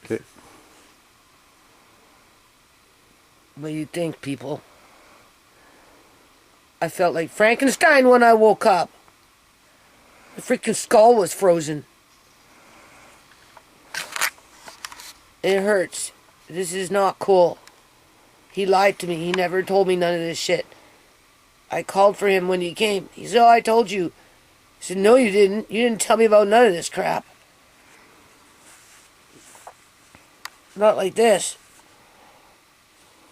Okay. What do you think, people? I felt like Frankenstein when I woke up. The freaking skull was frozen. It hurts. This is not cool. He lied to me. He never told me none of this shit. I called for him when he came. He said, "Oh, I told you." I said, "No, you didn't. You didn't tell me about none of this crap. Not like this."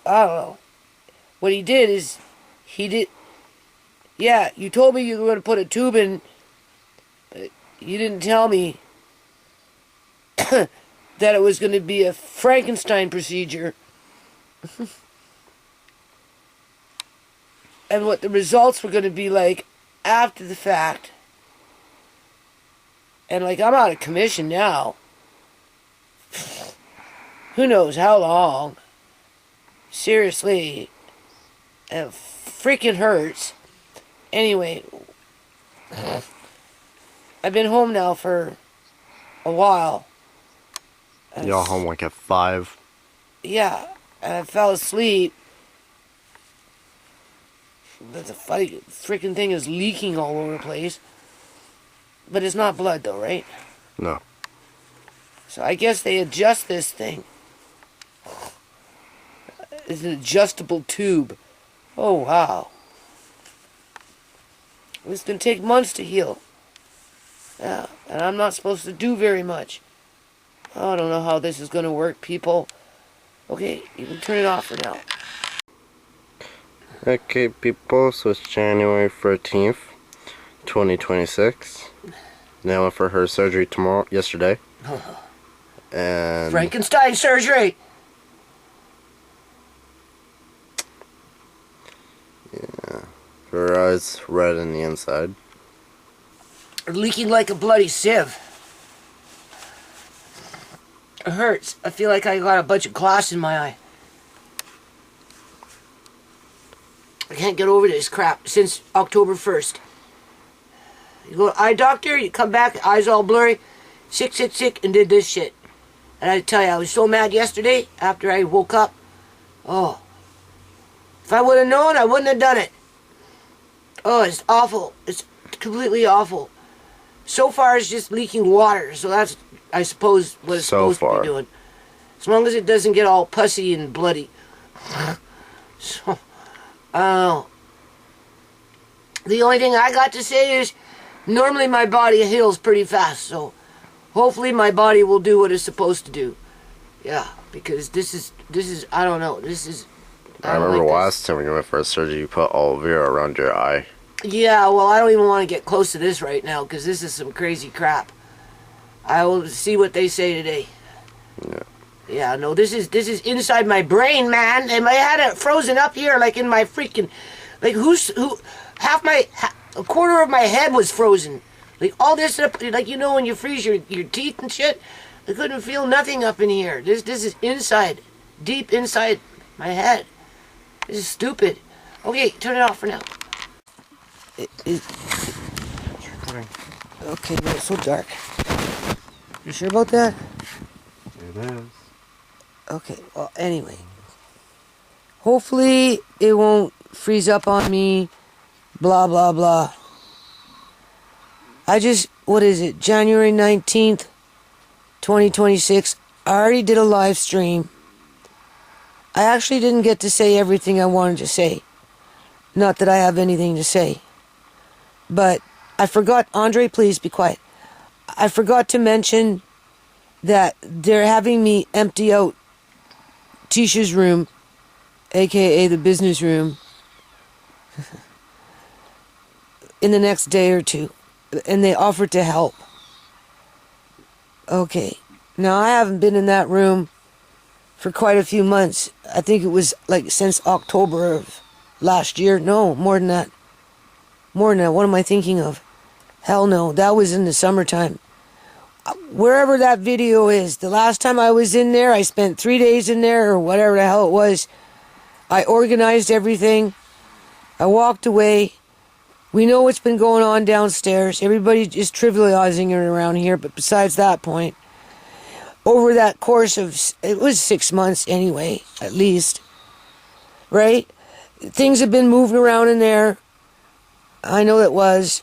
I don't know. What he did is, yeah, you told me you were going to put a tube in, but you didn't tell me that it was going to be a Frankenstein procedure. And what the results were going to be like after the fact. And like, I'm out of commission now. Who knows how long. Seriously. It freaking hurts. Anyway. I've been home now for a while. Y'all home like at 5? Yeah. And I fell asleep. That's a funny freaking thing is leaking all over the place. But it's not blood though, right? No. So I guess they adjust this thing. It's an adjustable tube. Oh, wow. It's going to take months to heal. Yeah, and I'm not supposed to do very much. I don't know how this is going to work, people. Okay, you can turn it off for now. Okay, people, so it's January 13th, 2026. Now went for her surgery yesterday. And Frankenstein surgery! yeah, her eyes red on the inside. Leaking like a bloody sieve. It hurts. I feel like I got a bunch of glass in my eye. I can't get over this crap since October 1st. You go to eye doctor, you come back, eyes all blurry, sick, and did this shit. And I tell you, I was so mad yesterday after I woke up. Oh. If I would have known, I wouldn't have done it. Oh, it's awful. It's completely awful. So far, it's just leaking water, so that's, I suppose, what it's supposed to be doing. As long as it doesn't get all pussy and bloody. So, the only thing I got to say is, normally my body heals pretty fast, so hopefully my body will do what it's supposed to do. Yeah, because this is, I don't know, this is... I remember last time we went for a surgery, you put aloe vera around your eye. Yeah, well, I don't even want to get close to this right now, because this is some crazy crap. I will see what they say today. Yeah. Yeah, no, this is inside my brain, man. And I had it frozen up here, like in my freaking... Like, a quarter of my head was frozen. Like, all this up, like, you know when you freeze your teeth and shit? I couldn't feel nothing up in here. This is inside, deep inside my head. This is stupid. Okay, turn it off for now. Okay, no, it's so dark. You sure about that? It is. Okay, well, anyway. Hopefully it won't freeze up on me. Blah, blah, blah. What is it? January 19th, 2026. I already did a live stream. I actually didn't get to say everything I wanted to say. Not that I have anything to say. But I forgot, Andre, please be quiet. I forgot to mention that they're having me empty out Tisha's room, aka the business room, in the next day or two. And they offered to help. Okay. Now, I haven't been in that room for quite a few months. I think it was like since October of last year. No, more than that. What am I thinking of? Hell no, that was in the summertime. Wherever that video is, the last time I was in there, I spent 3 days in there, or whatever the hell it was. I organized everything. I walked away. We know what's been going on downstairs. Everybody is trivializing it around here, but besides that point, over that course of, it was 6 months anyway, at least, right? Things have been moved around in there. I know it was.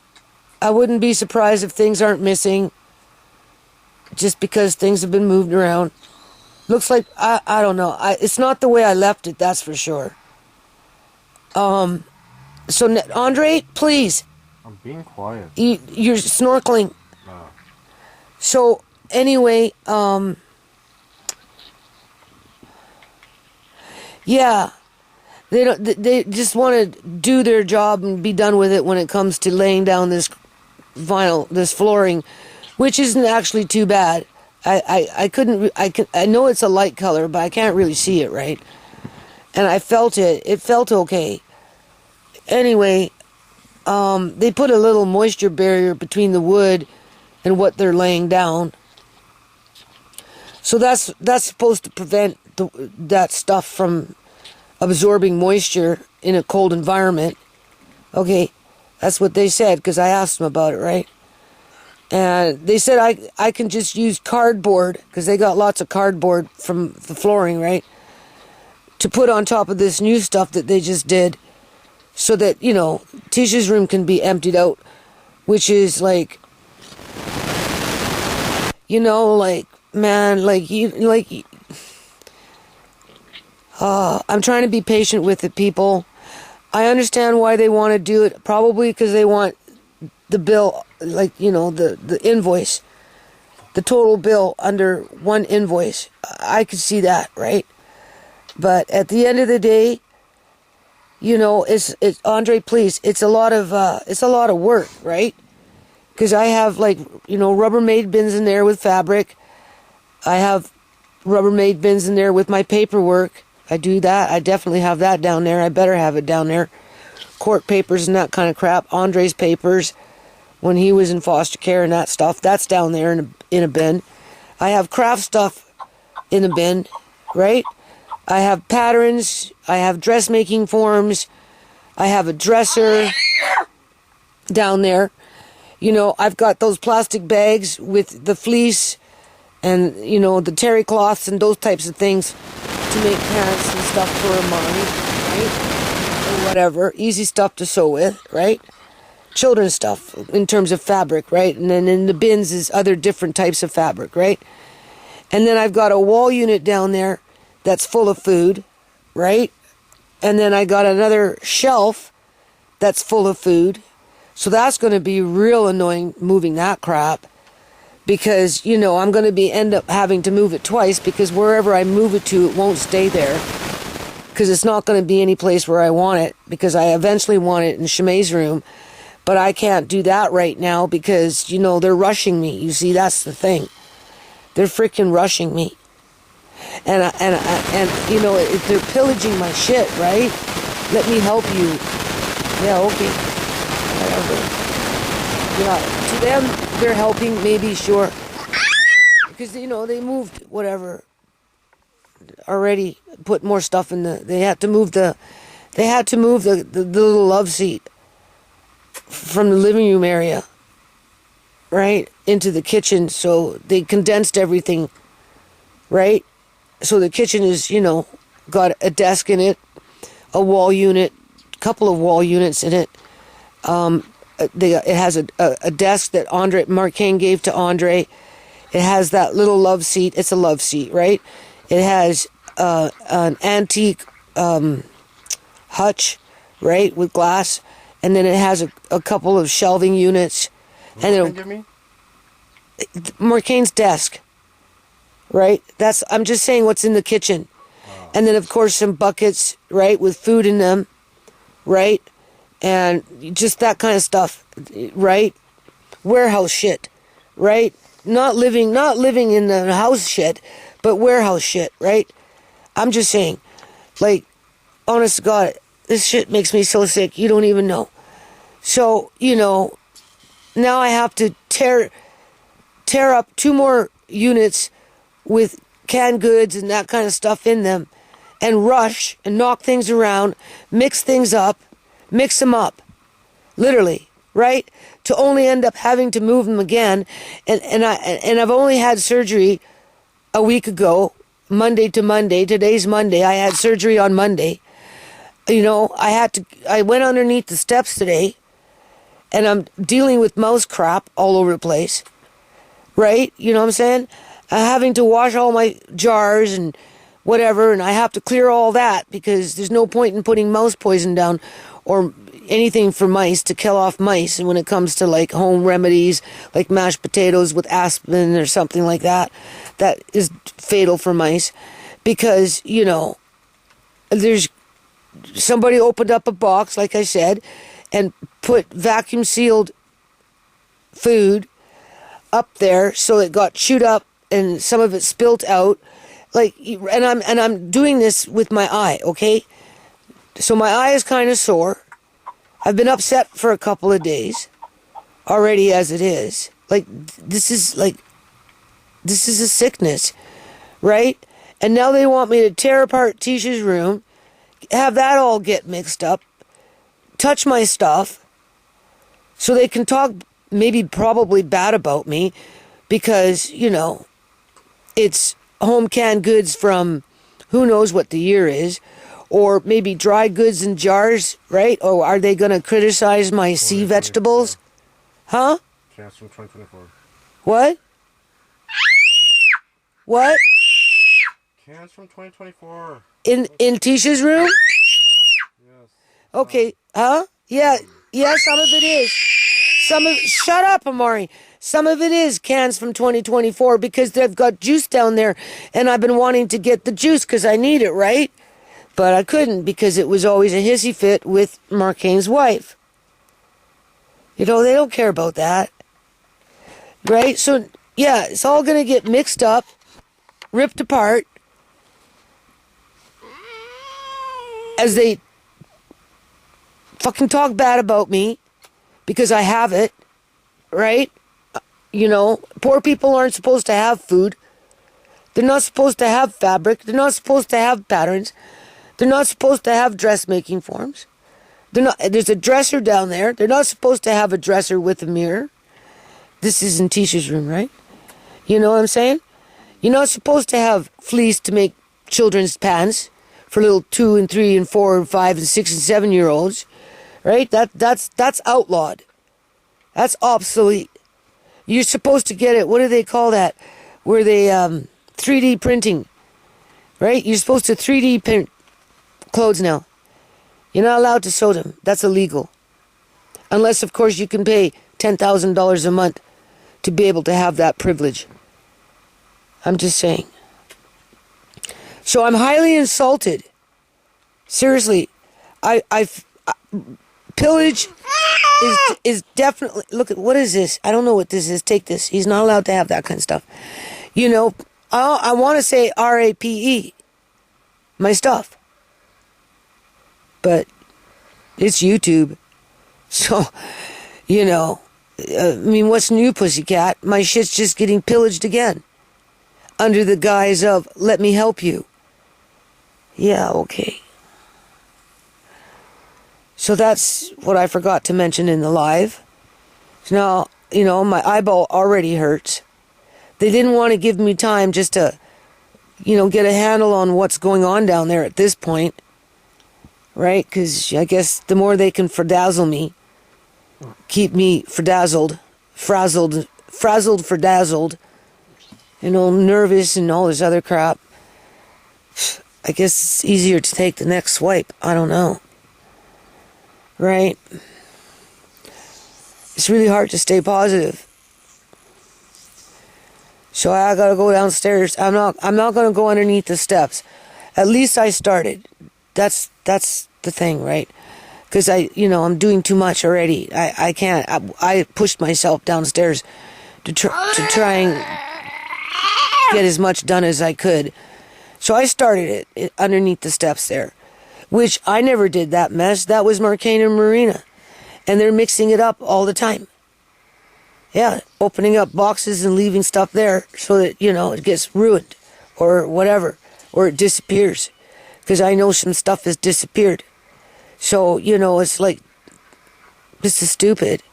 I wouldn't be surprised if things aren't missing just because things have been moved around. Looks like, I don't know. It's not the way I left it, that's for sure. So, Andre, please. I'm being quiet. You're snorkeling. No. So, anyway, yeah. They just want to do their job and be done with it when it comes to laying down this vinyl, this flooring, which isn't actually too bad. I know it's a light color, but I can't really see it, right? And I felt it. It felt okay. Anyway, they put a little moisture barrier between the wood and what they're laying down. So that's supposed to prevent that stuff from absorbing moisture in a cold environment. Okay, that's what they said, because I asked them about it, right? And they said I can just use cardboard, because they got lots of cardboard from the flooring, right? To put on top of this new stuff that they just did, so that, you know, Tisha's room can be emptied out, which is like, you know, like, man, I'm trying to be patient with the people. I understand why they want to do it, probably because they want the bill, like, you know, the invoice, the total bill under one invoice. I could see that, right? But at the end of the day, you know, it's Andre, please, it's a lot of work, right? Because I have, like, you know, Rubbermaid bins in there with fabric. I have Rubbermaid bins in there with my paperwork. I do that. I definitely have that down there. I better have it down there. Court papers and that kind of crap. Andre's papers when he was in foster care and that stuff. That's down there in a bin. I have craft stuff in a bin, right? I have patterns. I have dressmaking forms. I have a dresser down there. You know, I've got those plastic bags with the fleece and, you know, the terry cloths and those types of things to make pants and stuff for a mommy, right? Or whatever. Easy stuff to sew with, right? Children's stuff in terms of fabric, right? And then in the bins is other different types of fabric, right? And then I've got a wall unit down there that's full of food, right? And then I got another shelf that's full of food. So that's going to be real annoying moving that crap. Because, you know, I'm going to end up having to move it twice, because wherever I move it to, it won't stay there. Because it's not going to be any place where I want it, because I eventually want it in Shemai's room. But I can't do that right now because, you know, they're rushing me. You see, that's the thing. They're freaking rushing me. And you know, they're pillaging my shit, right? Let me help you. Yeah, okay. Whatever. Yeah, to them, they're helping, maybe, sure. Because, you know, they moved whatever already, put more stuff in they had to move the little love seat from the living room area, right, into the kitchen. So they condensed everything, right? So the kitchen is, you know, got a desk in it, a wall unit, a couple of wall units in it. It has a desk that Marquin gave to Andre. It has that little love seat. It's a love seat, right? It has an antique hutch, right, with glass. And then it has a couple of shelving units. And then Marquin's desk, right? I'm just saying what's in the kitchen. Wow. And then, of course, some buckets, right, with food in them, right? And just that kind of stuff, right? Warehouse shit, right? Not living in the house shit, but warehouse shit, right? I'm just saying, like, honest to God, this shit makes me so sick, you don't even know. So, you know, now I have to tear up 2 more units with canned goods and that kind of stuff in them, and rush and knock things around, mix things up, mix them up, literally, right? To only end up having to move them again, and I've only had surgery a week ago, Monday to Monday. Today's Monday. I had surgery on Monday. You know, I went underneath the steps today, and I'm dealing with mouse crap all over the place. Right? You know what I'm saying? Having to wash all my jars and whatever, and I have to clear all that because there's no point in putting mouse poison down or anything for mice to kill off mice. And when it comes to like home remedies, like mashed potatoes with aspirin or something like that, that is fatal for mice because, you know, there's somebody opened up a box, like I said, and put vacuum sealed food up there so it got chewed up and some of it spilt out. Like, and I'm doing this with my eye, okay? So my eye is kind of sore. I've been upset for a couple of days already as it is. Like, this is a sickness, right? And now they want me to tear apart Tisha's room, have that all get mixed up, touch my stuff, so they can talk maybe probably bad about me because, you know, it's home canned goods from who knows what the year is, or maybe dry goods in jars, right? Or are they going to criticize my sea vegetables? Huh? Cans from 2024. What? What? Cans from 2024. In Tisha's room? Yes. Okay. Huh? Yeah. Yeah, some of it is. Shut up, Amari. Some of it is cans from 2024 because they've got juice down there and I've been wanting to get the juice because I need it, right? But I couldn't because it was always a hissy fit with Marcane's wife. You know, they don't care about that. Right? So, yeah, it's all going to get mixed up, ripped apart as they fucking talk bad about me because I have it, right? You know, poor people aren't supposed to have food. They're not supposed to have fabric. They're not supposed to have patterns. They're not supposed to have dressmaking forms. There's a dresser down there. They're not supposed to have a dresser with a mirror. This is in Tisha's room, right? You know what I'm saying? You're not supposed to have fleece to make children's pants for little 2 and 3 and 4 and 5 and 6 and 7-year-olds, right? That's outlawed. That's obsolete. You're supposed to get it. What do they call that? Where they 3D printing, right? You're supposed to 3D print clothes now. You're not allowed to sew them. That's illegal. Unless, of course, you can pay $10,000 a month to be able to have that privilege. I'm just saying. So I'm highly insulted. Seriously, pillage is definitely. Look at what is this? I don't know what this is. Take this. He's not allowed to have that kind of stuff. You know, I want to say RAPE, my stuff, but it's YouTube. So, you know, I mean, what's new, pussycat? My shit's just getting pillaged again, under the guise of "let me help you." Yeah, okay. So that's what I forgot to mention in the live. Now, you know, my eyeball already hurts. They didn't want to give me time just to, you know, get a handle on what's going on down there at this point. Right? Because I guess the more they can frazzle me, keep me frazzled, you know, nervous and all this other crap. I guess it's easier to take the next swipe. I don't know. Right? It's really hard to stay positive. So I gotta go downstairs. I'm not gonna go underneath the steps. At least I started. That's the thing, right? Because I'm doing too much already. I can't. I pushed myself downstairs to try and get as much done as I could. So I started it underneath the steps there, which I never did that mess. That was Marcane and Marina, and they're mixing it up all the time. Yeah, opening up boxes and leaving stuff there so that, you know, it gets ruined or whatever, or it disappears. Because I know some stuff has disappeared. So, you know, it's like, this is stupid.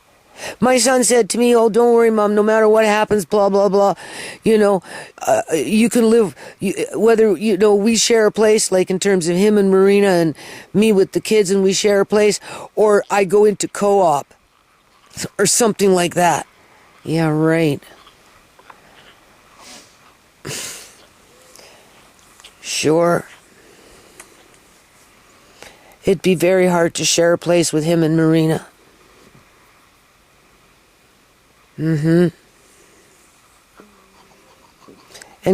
My son said to me, "Oh, don't worry, Mom, no matter what happens, blah, blah, blah, you can live, whether, we share a place, like in terms of him and Marina and me with the kids and we share a place, or I go into co-op or something like that." Yeah, right. Sure. It'd be very hard to share a place with him and Marina. And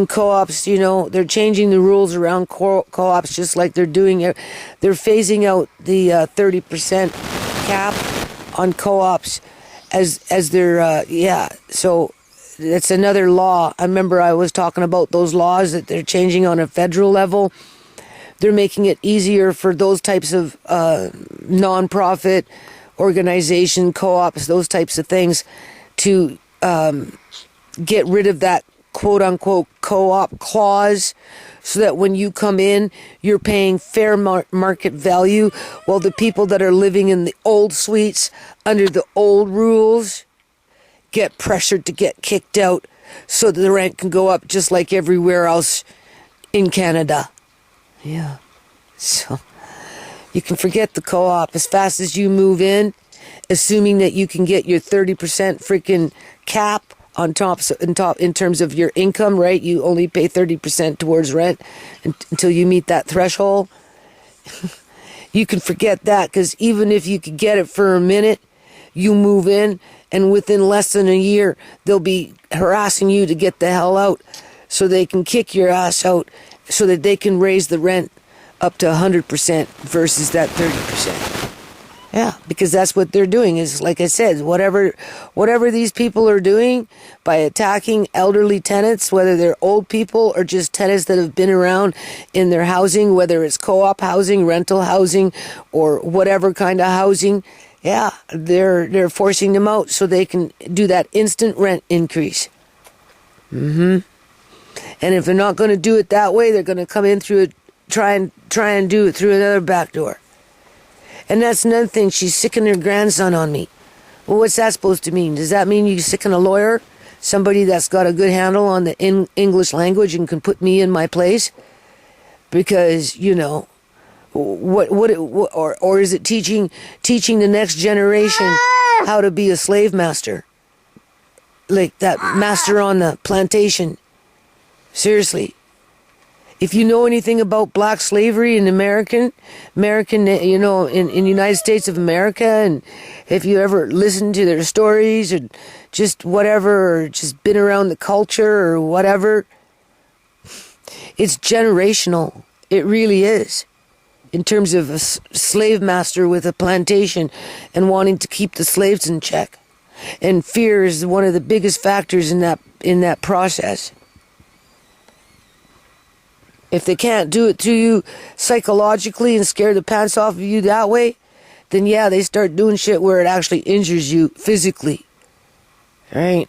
co-ops, they're changing the rules around co-ops just like they're doing it. They're phasing out the 30% cap on co-ops as they're, so that's another law. I remember I was talking about those laws that they're changing on a federal level. They're making it easier for those types of non-profit organization, co-ops, those types of things to get rid of that quote-unquote co-op clause so that when you come in, you're paying fair market value, while the people that are living in the old suites under the old rules get pressured to get kicked out so that the rent can go up just like everywhere else in Canada. Yeah. So you can forget the co-op as fast as you move in, assuming that you can get your 30% freaking cap on top in terms of your income, right? You only pay 30% towards rent until you meet that threshold. You can forget that, because even if you could get it for a minute, you move in and within less than a year, they'll be harassing you to get the hell out so they can kick your ass out so that they can raise the rent up to 100% versus that 30%. Yeah, because that's what they're doing is, like I said, whatever these people are doing by attacking elderly tenants, whether they're old people or just tenants that have been around in their housing, whether it's co-op housing, rental housing, or whatever kind of housing, yeah, they're forcing them out so they can do that instant rent increase. And if they're not going to do it that way, they're going to come in through try and do it through another back door. And that's another thing. She's sicking her grandson on me. Well, what's that supposed to mean? Does that mean you sicken a lawyer? Somebody that's got a good handle on the English language and can put me in my place? Because, or is it teaching the next generation how to be a slave master? Like that master on the plantation. Seriously. If you know anything about black slavery in American, in United States of America, and if you ever listened to their stories or just whatever, or just been around the culture or whatever, it's generational. It really is. In terms of a slave master with a plantation and wanting to keep the slaves in check. And fear is one of the biggest factors in that process. If they can't do it to you psychologically and scare the pants off of you that way, then yeah, they start doing shit where it actually injures you physically. Right?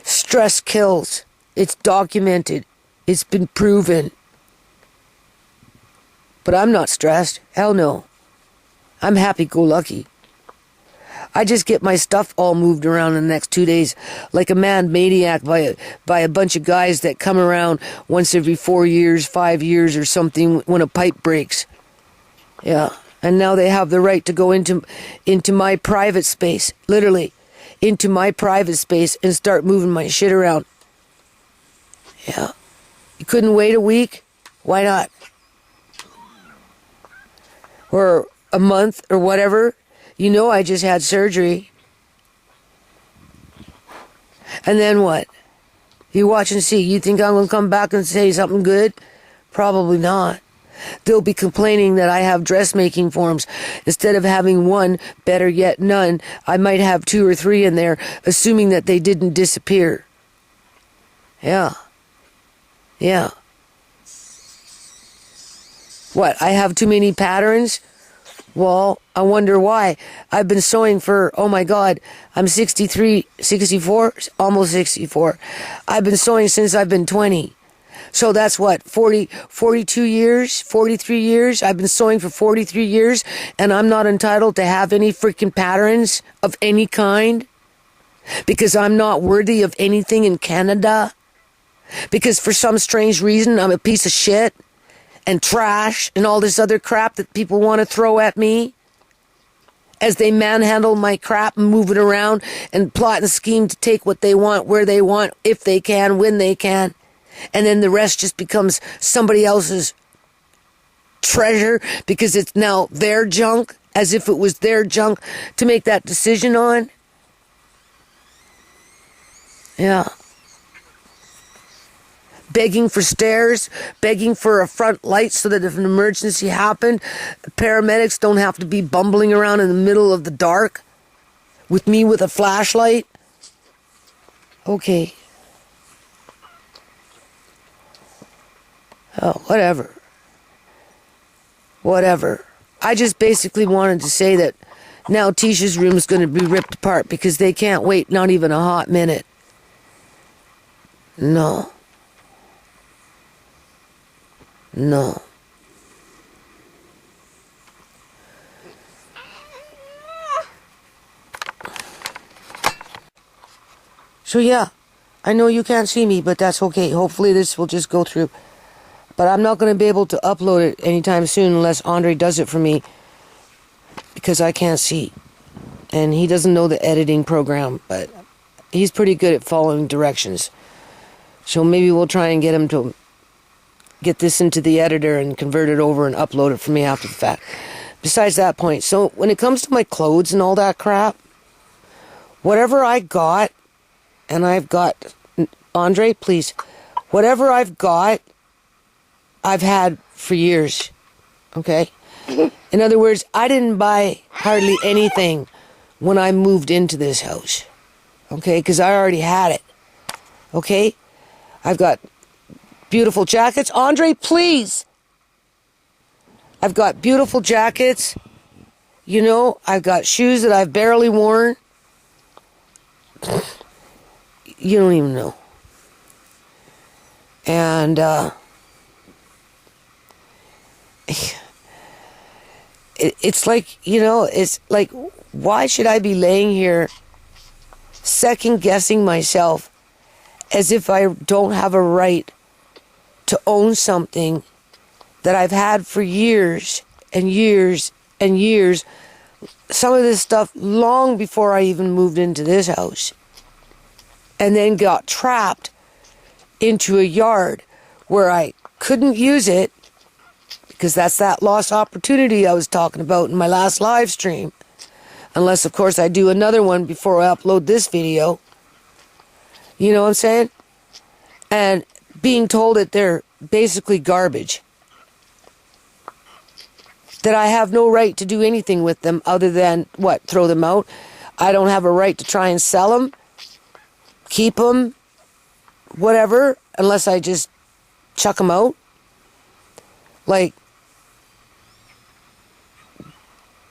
Stress kills. It's documented. It's been proven. But I'm not stressed. Hell no. I'm happy-go-lucky. I just get my stuff all moved around in the next 2 days like a mad maniac by a bunch of guys that come around once every 4 years, 5 years or something when a pipe breaks. Yeah. And now they have the right to go into my private space, literally, into my private space and start moving my shit around. Yeah. You couldn't wait a week? Why not? Or a month or whatever. I just had surgery. And then what? You watch and see. You think I'm going to come back and say something good? Probably not. They'll be complaining that I have dressmaking forms. Instead of having one, better yet none, I might have 2 or 3 in there, assuming that they didn't disappear. Yeah. Yeah. What, I have too many patterns? Well, I wonder why. I've been sewing for, oh my God, I'm 63, 64, almost 64. I've been sewing since I've been 20. So that's what, 42 years, 43 years? I've been sewing for 43 years, and I'm not entitled to have any freaking patterns of any kind because I'm not worthy of anything in Canada, because for some strange reason I'm a piece of shit and trash and all this other crap that people want to throw at me as they manhandle my crap and move it around and plot and scheme to take what they want, where they want, if they can, when they can. And then the rest just becomes somebody else's treasure because it's now their junk, as if it was their junk to make that decision on. Yeah. Begging for stairs, begging for a front light so that if an emergency happened, paramedics don't have to be bumbling around in the middle of the dark with me with a flashlight. Okay. Oh, whatever. Whatever. I just basically wanted to say that now Tisha's room is going to be ripped apart because they can't wait not even a hot minute. No. No. So yeah, I know you can't see me, but that's okay. Hopefully this will just go through. But I'm not going to be able to upload it anytime soon unless Andre does it for me, because I can't see. And he doesn't know the editing program, but he's pretty good at following directions. So maybe we'll try and get him to get this into the editor and convert it over and upload it for me after the fact. Besides that point, so when it comes to my clothes and all that crap, whatever I got, and I've got, Andre, please, whatever I've got, I've had for years, okay? In other words, I didn't buy hardly anything when I moved into this house, okay? Because I already had it, okay? I've got beautiful jackets. Andre, please. I've got beautiful jackets. You know, I've got shoes that I've barely worn. You don't even know. And, it's like, you know, it's like, why should I be laying here second guessing myself as if I don't have a right to own something that I've had for years and years and years. Some of this stuff long before I even moved into this house. And then got trapped into a yard where I couldn't use it because that's that lost opportunity I was talking about in my last live stream. Unless, of course, I do another one before I upload this video. You know what I'm saying? And being told that they're basically garbage. That I have no right to do anything with them other than, what, throw them out? I don't have a right to try and sell them, keep them, whatever, unless I just chuck them out. Like,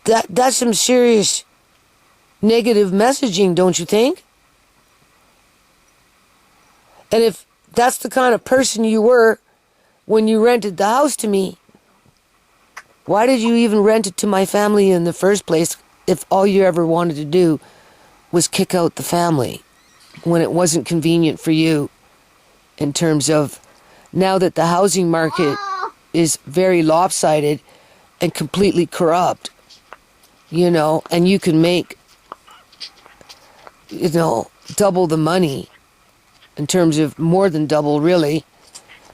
that's some serious negative messaging, don't you think? And if that's the kind of person you were when you rented the house to me, why did you even rent it to my family in the first place if all you ever wanted to do was kick out the family when it wasn't convenient for you in terms of now that the housing market is very lopsided and completely corrupt, you know, and you can make, you know, double the money in terms of more than double, really,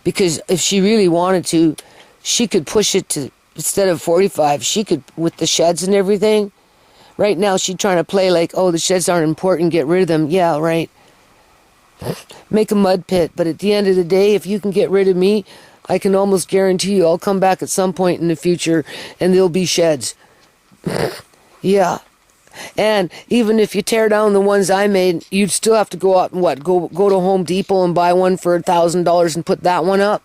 because if she really wanted to, she could push it to, instead of 45, she could, with the sheds and everything. Right now, she's trying to play like, oh, the sheds aren't important, get rid of them. Yeah, right. Make a mud pit. But at the end of the day, if you can get rid of me, I can almost guarantee you I'll come back at some point in the future and there'll be sheds. Yeah. And even if you tear down the ones I made, you'd still have to go out and what? Go to Home Depot and buy one for $1,000 and put that one up?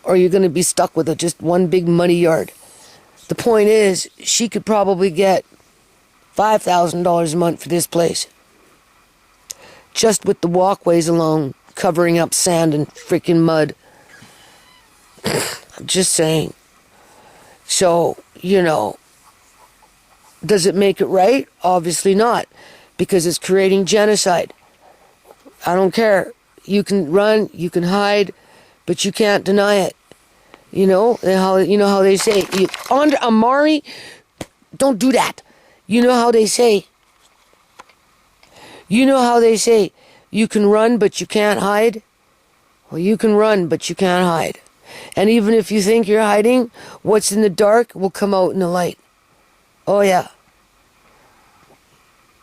Or you're going to be stuck with just one big muddy yard. The point is, she could probably get $5,000 a month for this place. Just with the walkways alone, covering up sand and freaking mud. I'm just saying. So, does it make it right? Obviously not, because it's creating genocide. I don't care. You can run, you can hide, but you can't deny it. You know how they say, Andre Amari, don't do that. You know how they say, you can run, but you can't hide? Well, you can run, but you can't hide. And even if you think you're hiding, what's in the dark will come out in the light. Oh, yeah.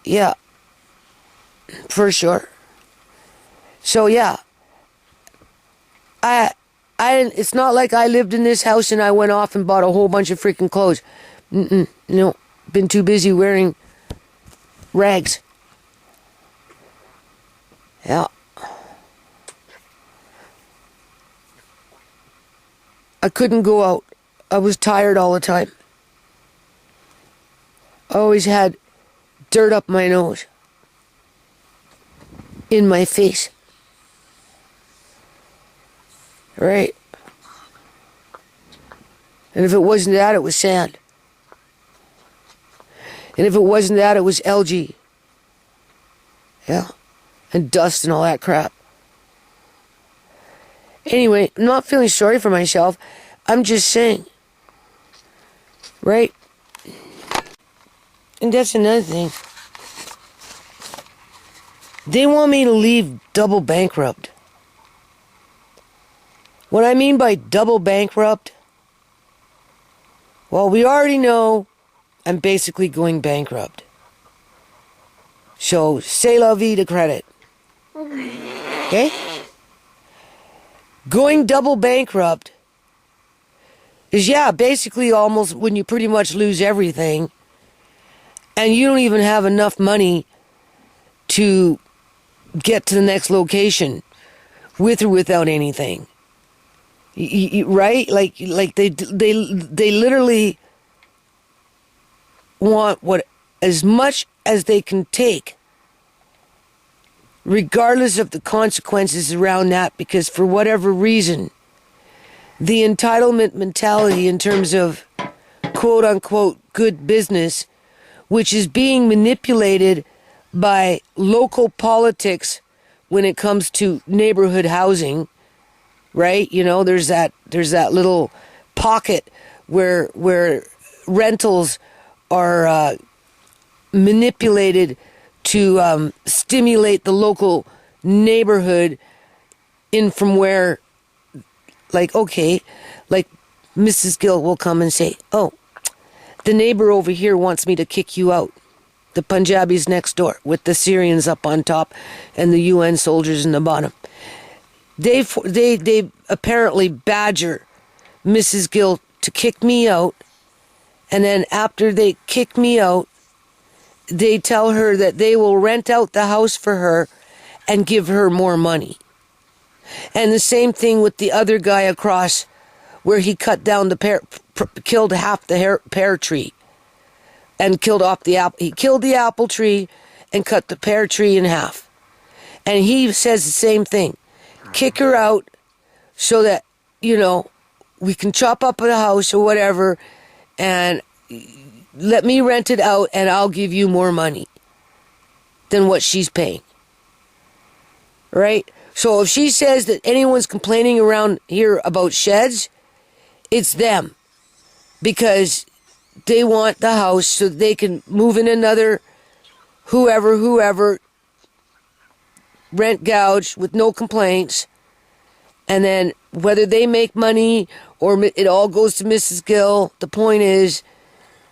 Yeah. For sure. So, yeah. It's not like I lived in this house and I went off and bought a whole bunch of freaking clothes. No. Been too busy wearing rags. Yeah. I couldn't go out. I was tired all the time. I always had dirt up my nose. In my face. Right? And if it wasn't that, it was sand. And if it wasn't that, it was algae. Yeah. And dust and all that crap. Anyway, I'm not feeling sorry for myself. I'm just saying. Right? And that's another thing. They want me to leave double bankrupt. What I mean by double bankrupt, well, we already know I'm basically going bankrupt. So, c'est la vie de credit. Okay? Going double bankrupt is, basically almost when you pretty much lose everything and you don't even have enough money to get to the next location with or without anything. Right? Like they literally want as much as they can take, regardless of the consequences around that, because for whatever reason, the entitlement mentality in terms of quote unquote good business, which is being manipulated by local politics when it comes to neighborhood housing, right? There's that little pocket where rentals are manipulated to stimulate the local neighborhood in from where, like Mrs. Gill will come and say, oh, the neighbor over here wants me to kick you out. The Punjabis next door with the Syrians up on top and the UN soldiers in the bottom. They apparently badger Mrs. Gill to kick me out, and then after they kick me out, they tell her that they will rent out the house for her and give her more money. And the same thing with the other guy across, where he cut down killed half the pear tree, and killed off the apple. He killed the apple tree and cut the pear tree in half. And he says the same thing. Kick her out so that, we can chop up the house or whatever, and let me rent it out and I'll give you more money than what she's paying. Right? So if she says that anyone's complaining around here about sheds, it's them. Because they want the house so they can move in another whoever, rent gouge with no complaints, and then whether they make money or it all goes to Mrs. Gill, the point is,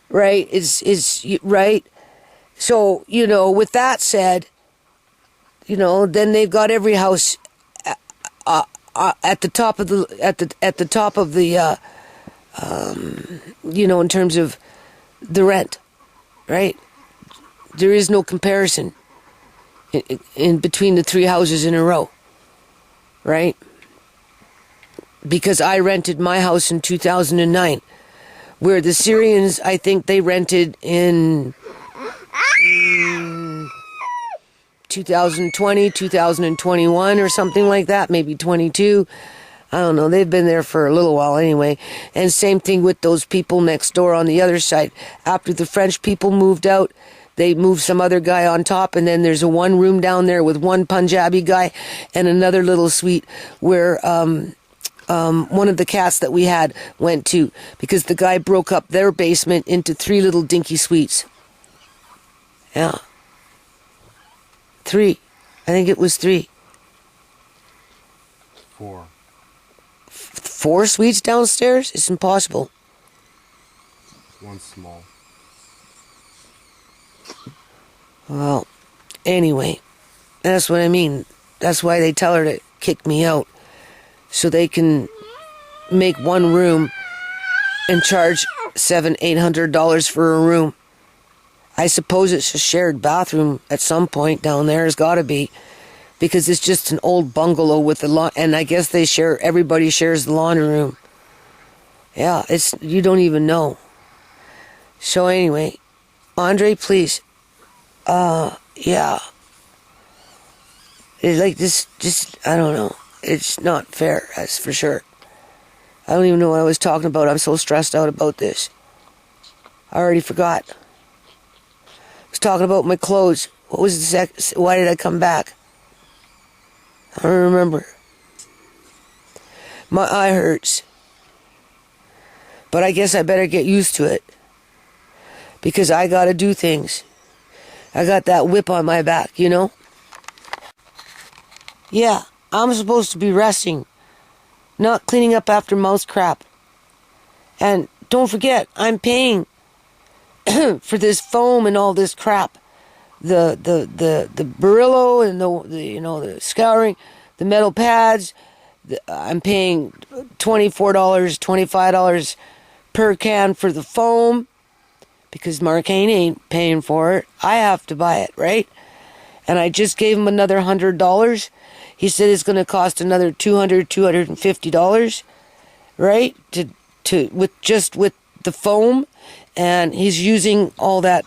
right, is right. So, with that said, then they've got every house at the top of the in terms of the rent, right? There is no comparison in between the three houses in a row, right? Because I rented my house in 2009, where the Syrians, I think they rented in 2020, 2021 or something like that, maybe 22. I don't know. They've been there for a little while anyway. And same thing with those people next door on the other side. After the French people moved out, they moved some other guy on top, and then there's a one room down there with one Punjabi guy and another little suite where one of the cats that we had went to, because the guy broke up their basement into 3 little dinky suites. Yeah. 3. I think it was 3. 4. 4 suites downstairs? It's impossible. 1 small. Well, anyway, that's what I mean. That's why they tell her to kick me out. So they can make one room and charge $700-800 for a room. I suppose it's a shared bathroom at some point down there. It's got to be, because it's just an old bungalow with the lawn, and I guess everybody shares the laundry room. Yeah, you don't even know. So anyway, Andre, please. Yeah. It's like this, I don't know. It's not fair, that's for sure. I don't even know what I was talking about. I'm so stressed out about this. I already forgot. I was talking about my clothes. What was why did I come back? I don't remember. My eye hurts. But I guess I better get used to it. Because I gotta do things. I got that whip on my back, you know? Yeah, I'm supposed to be resting. Not cleaning up after mouse crap. And don't forget, I'm paying for this foam and all this crap. The Brillo and the scouring, the metal pads. I'm paying $24, $25 per can for the foam, because Marcane ain't paying for it. I have to buy it, right? And I just gave him another $100. He said it's going to cost another $250, right? With the foam, and he's using all that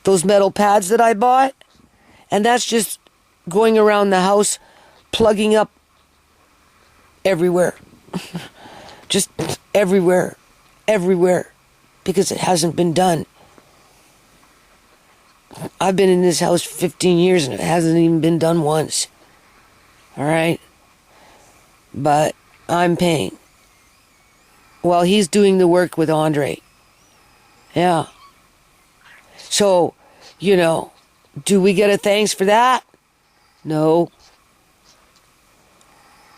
those metal pads that I bought, and that's just going around the house, plugging up everywhere, just everywhere, because it hasn't been done. I've been in this house for 15 years and it hasn't even been done once. All right? But I'm paying. Well, he's doing the work with Andre. Yeah. So, do we get a thanks for that? No.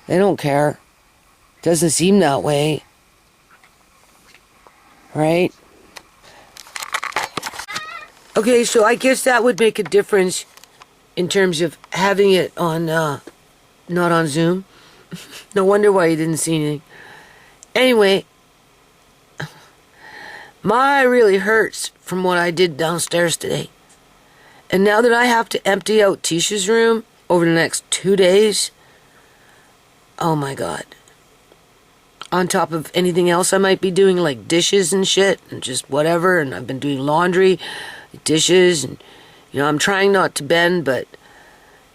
They don't care. Doesn't seem that way. Right? Okay, so I guess that would make a difference in terms of having it on, not on Zoom. No wonder why you didn't see anything. Anyway, my eye really hurts from what I did downstairs today. And now that I have to empty out Tisha's room over the next 2 days, oh my God. On top of anything else I might be doing, like dishes and shit, and just whatever, and I've been doing laundry, dishes, and I'm trying not to bend, but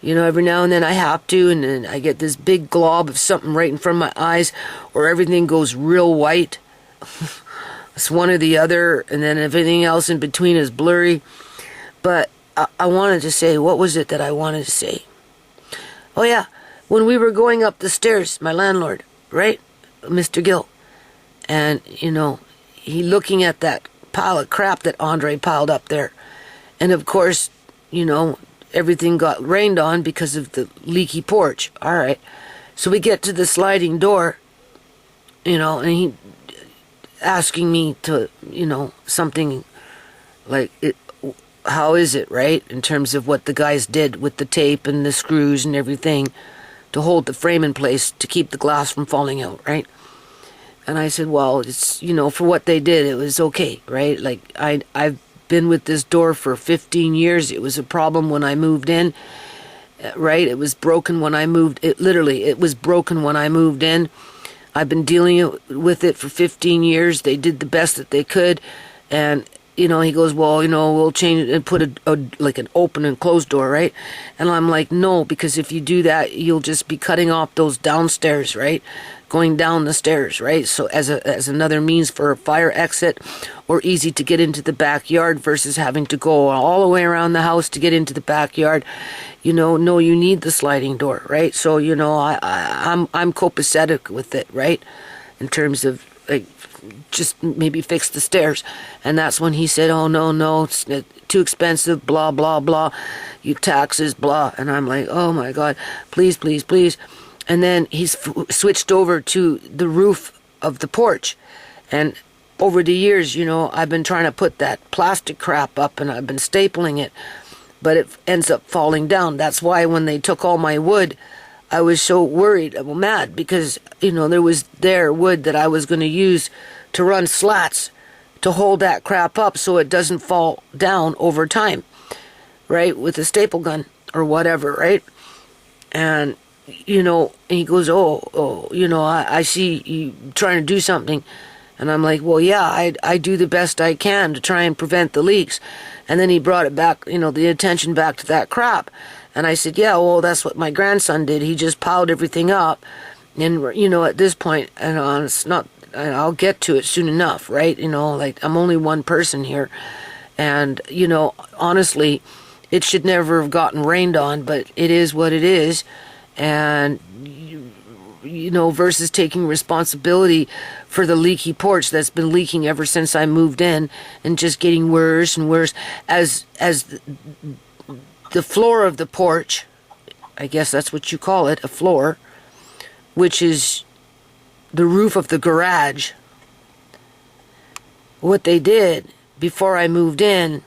every now and then I have to, and then I get this big glob of something right in front of my eyes, or everything goes real white. It's one or the other, and then everything else in between is blurry. But I wanted to say, what was it that I wanted to say? Oh yeah, when we were going up the stairs, my landlord, right, Mr. Gill, and he looking at that pile of crap that Andre piled up there. And of course, everything got rained on because of the leaky porch. All right. So we get to the sliding door, and he asking me to, something like, how is it, right? In terms of what the guys did with the tape and the screws and everything to hold the frame in place to keep the glass from falling out, right? And I said, well, it's, for what they did, it was okay, right? Like, I've been with this door for 15 years. It was a problem when I moved in, right? It was broken when I moved. It was broken when I moved in. I've been dealing with it for 15 years. They did the best that they could. And he goes, well, we'll change it and put like an open and closed door, right? And I'm like, no, because if you do that, you'll just be cutting off those downstairs, right? Going down the stairs, right? So as another means for a fire exit, or easy to get into the backyard versus having to go all the way around the house to get into the backyard. No, you need the sliding door, right? So I'm copacetic with it, right? In terms of like, just maybe fix the stairs. And that's when he said, oh no, it's too expensive, blah blah blah, you taxes, blah. And I'm like, oh my god, please. And then he's switched over to the roof of the porch. And over the years, I've been trying to put that plastic crap up, and I've been stapling it, but it ends up falling down. That's why when they took all my wood, I was so worried, mad, because, there was wood that I was going to use to run slats to hold that crap up so it doesn't fall down over time, right, with a staple gun or whatever, right? And, and he goes, I see you trying to do something. And I'm like, well, yeah, I do the best I can to try and prevent the leaks. And then he brought it back, the attention back to that crap. And I said, yeah, well, that's what my grandson did. He just piled everything up. And, at this point, it's not, I'll get to it soon enough, right? Like, I'm only one person here. And, honestly, it should never have gotten rained on, but it is what it is. And, versus taking responsibility for the leaky porch that's been leaking ever since I moved in, and just getting worse and worse as the floor of the porch, I guess that's what you call it, a floor, which is the roof of the garage. What they did before I moved in,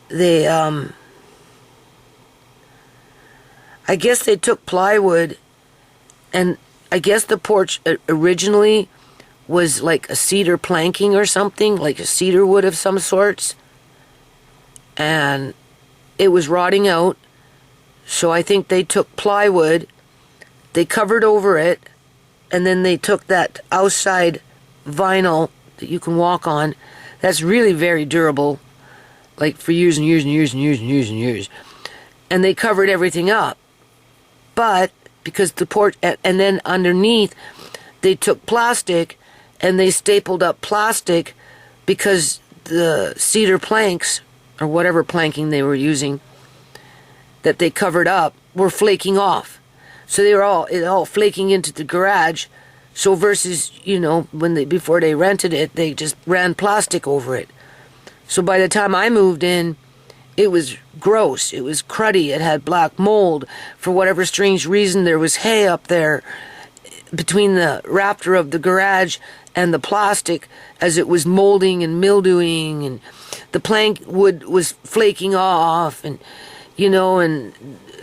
they I guess they took plywood, and I guess the porch originally was like a cedar planking or something, like a cedar wood of some sorts. And it was rotting out. So I think they took plywood, they covered over it, and then they took that outside vinyl that you can walk on. That's really very durable, like for years and years and years and years and years and years. And they covered everything up. But because the porch, and then underneath, they took plastic and they stapled up plastic, because the cedar planks, or whatever planking they were using, that they covered up, were flaking off. So they were all flaking into the garage. So versus, before they rented it, they just ran plastic over it. So by the time I moved in, it was gross. It was cruddy. It had black mold. For whatever strange reason, there was hay up there between the rafter of the garage and the plastic, as it was molding and mildewing, and the plank wood was flaking off, and and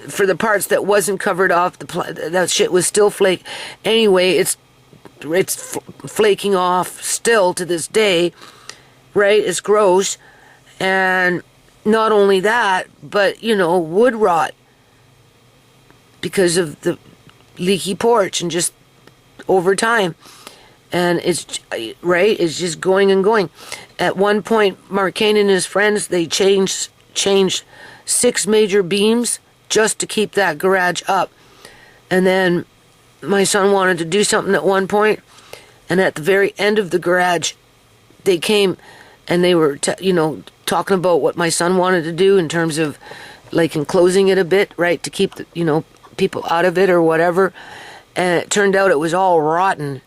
for the parts that wasn't covered off, that shit was still flake. Anyway, it's flaking off still to this day, right? It's gross. And not only that, but wood rot because of the leaky porch, and just over time. And it's just going and going. At one point, Marcane and his friends, they changed 6 major beams just to keep that garage up. And then my son wanted to do something at one point, and at the very end of the garage, they came and they were talking about what my son wanted to do in terms of like enclosing it a bit, right, to keep the people out of it or whatever. And it turned out it was all rotten.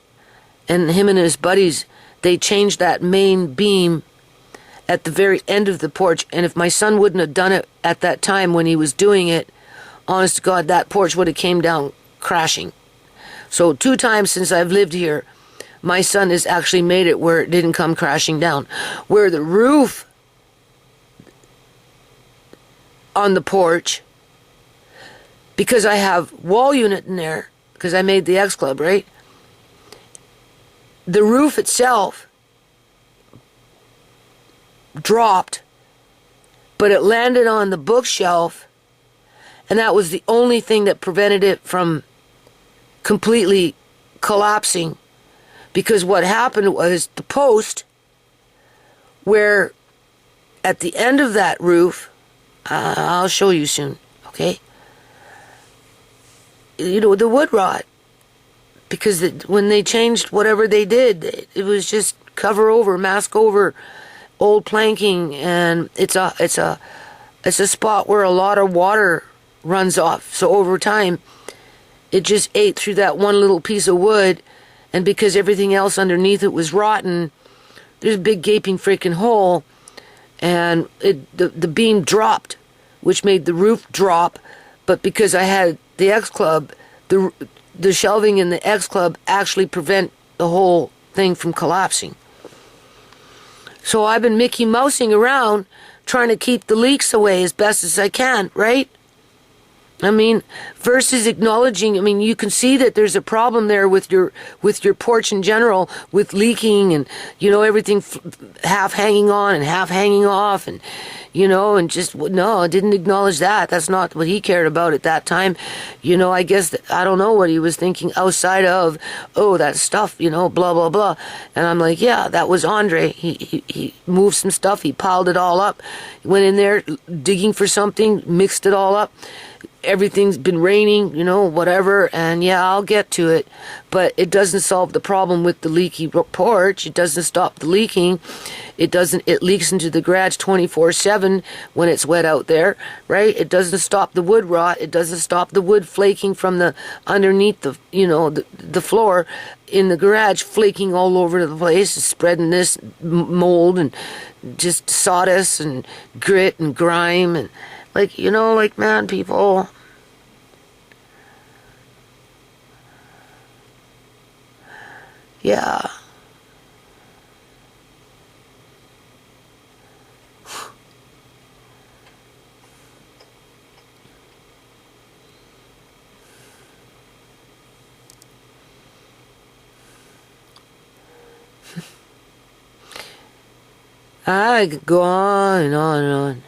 And him and his buddies, they changed that main beam at the very end of the porch. And if my son wouldn't have done it at that time when he was doing it, honest to God, that porch would have came down crashing. So 2 times since I've lived here, my son has actually made it where it didn't come crashing down. Where the roof on the porch, because I have wall unit in there, because I made the X Club, right? The roof itself dropped, but it landed on the bookshelf, and that was the only thing that prevented it from completely collapsing. Because what happened was the post where at the end of that roof, I'll show you soon, okay? You know, the wood rot, because when they changed whatever they did, it was just cover over, mask over old planking, and it's a spot where a lot of water runs off. So over time, it just ate through that one little piece of wood, and because everything else underneath it was rotten, there's a big gaping freaking hole, and the beam dropped, which made the roof drop. But because I had the X Club, the shelving in the X Club actually prevent the whole thing from collapsing. So I've been Mickey Mousing around trying to keep the leaks away as best as I can, right? I mean, versus acknowledging, I mean, you can see that there's a problem there with your porch in general, with leaking and, you know, everything half hanging on and half hanging off, and, you know, and just, no, I didn't acknowledge that. That's not what he cared about at that time. You know, I guess, I don't know what he was thinking outside of, oh, that stuff, you know, blah, blah, blah. And I'm like, yeah, that was Andre. He moved some stuff. He piled it all up. He went in there digging for something, mixed it all up. Everything's been raining, you know, whatever, and yeah, I'll get to it, but it doesn't solve the problem with the leaky porch. It doesn't stop the leaking. It leaks into the garage 24/7 when it's wet out there, right? It doesn't stop the wood rot. It doesn't stop the wood flaking from the underneath the, you know, the floor in the garage, flaking all over the place, spreading this mold and just sawdust and grit and grime, and like, you know, like, man, people. Yeah. I could go on and on and on.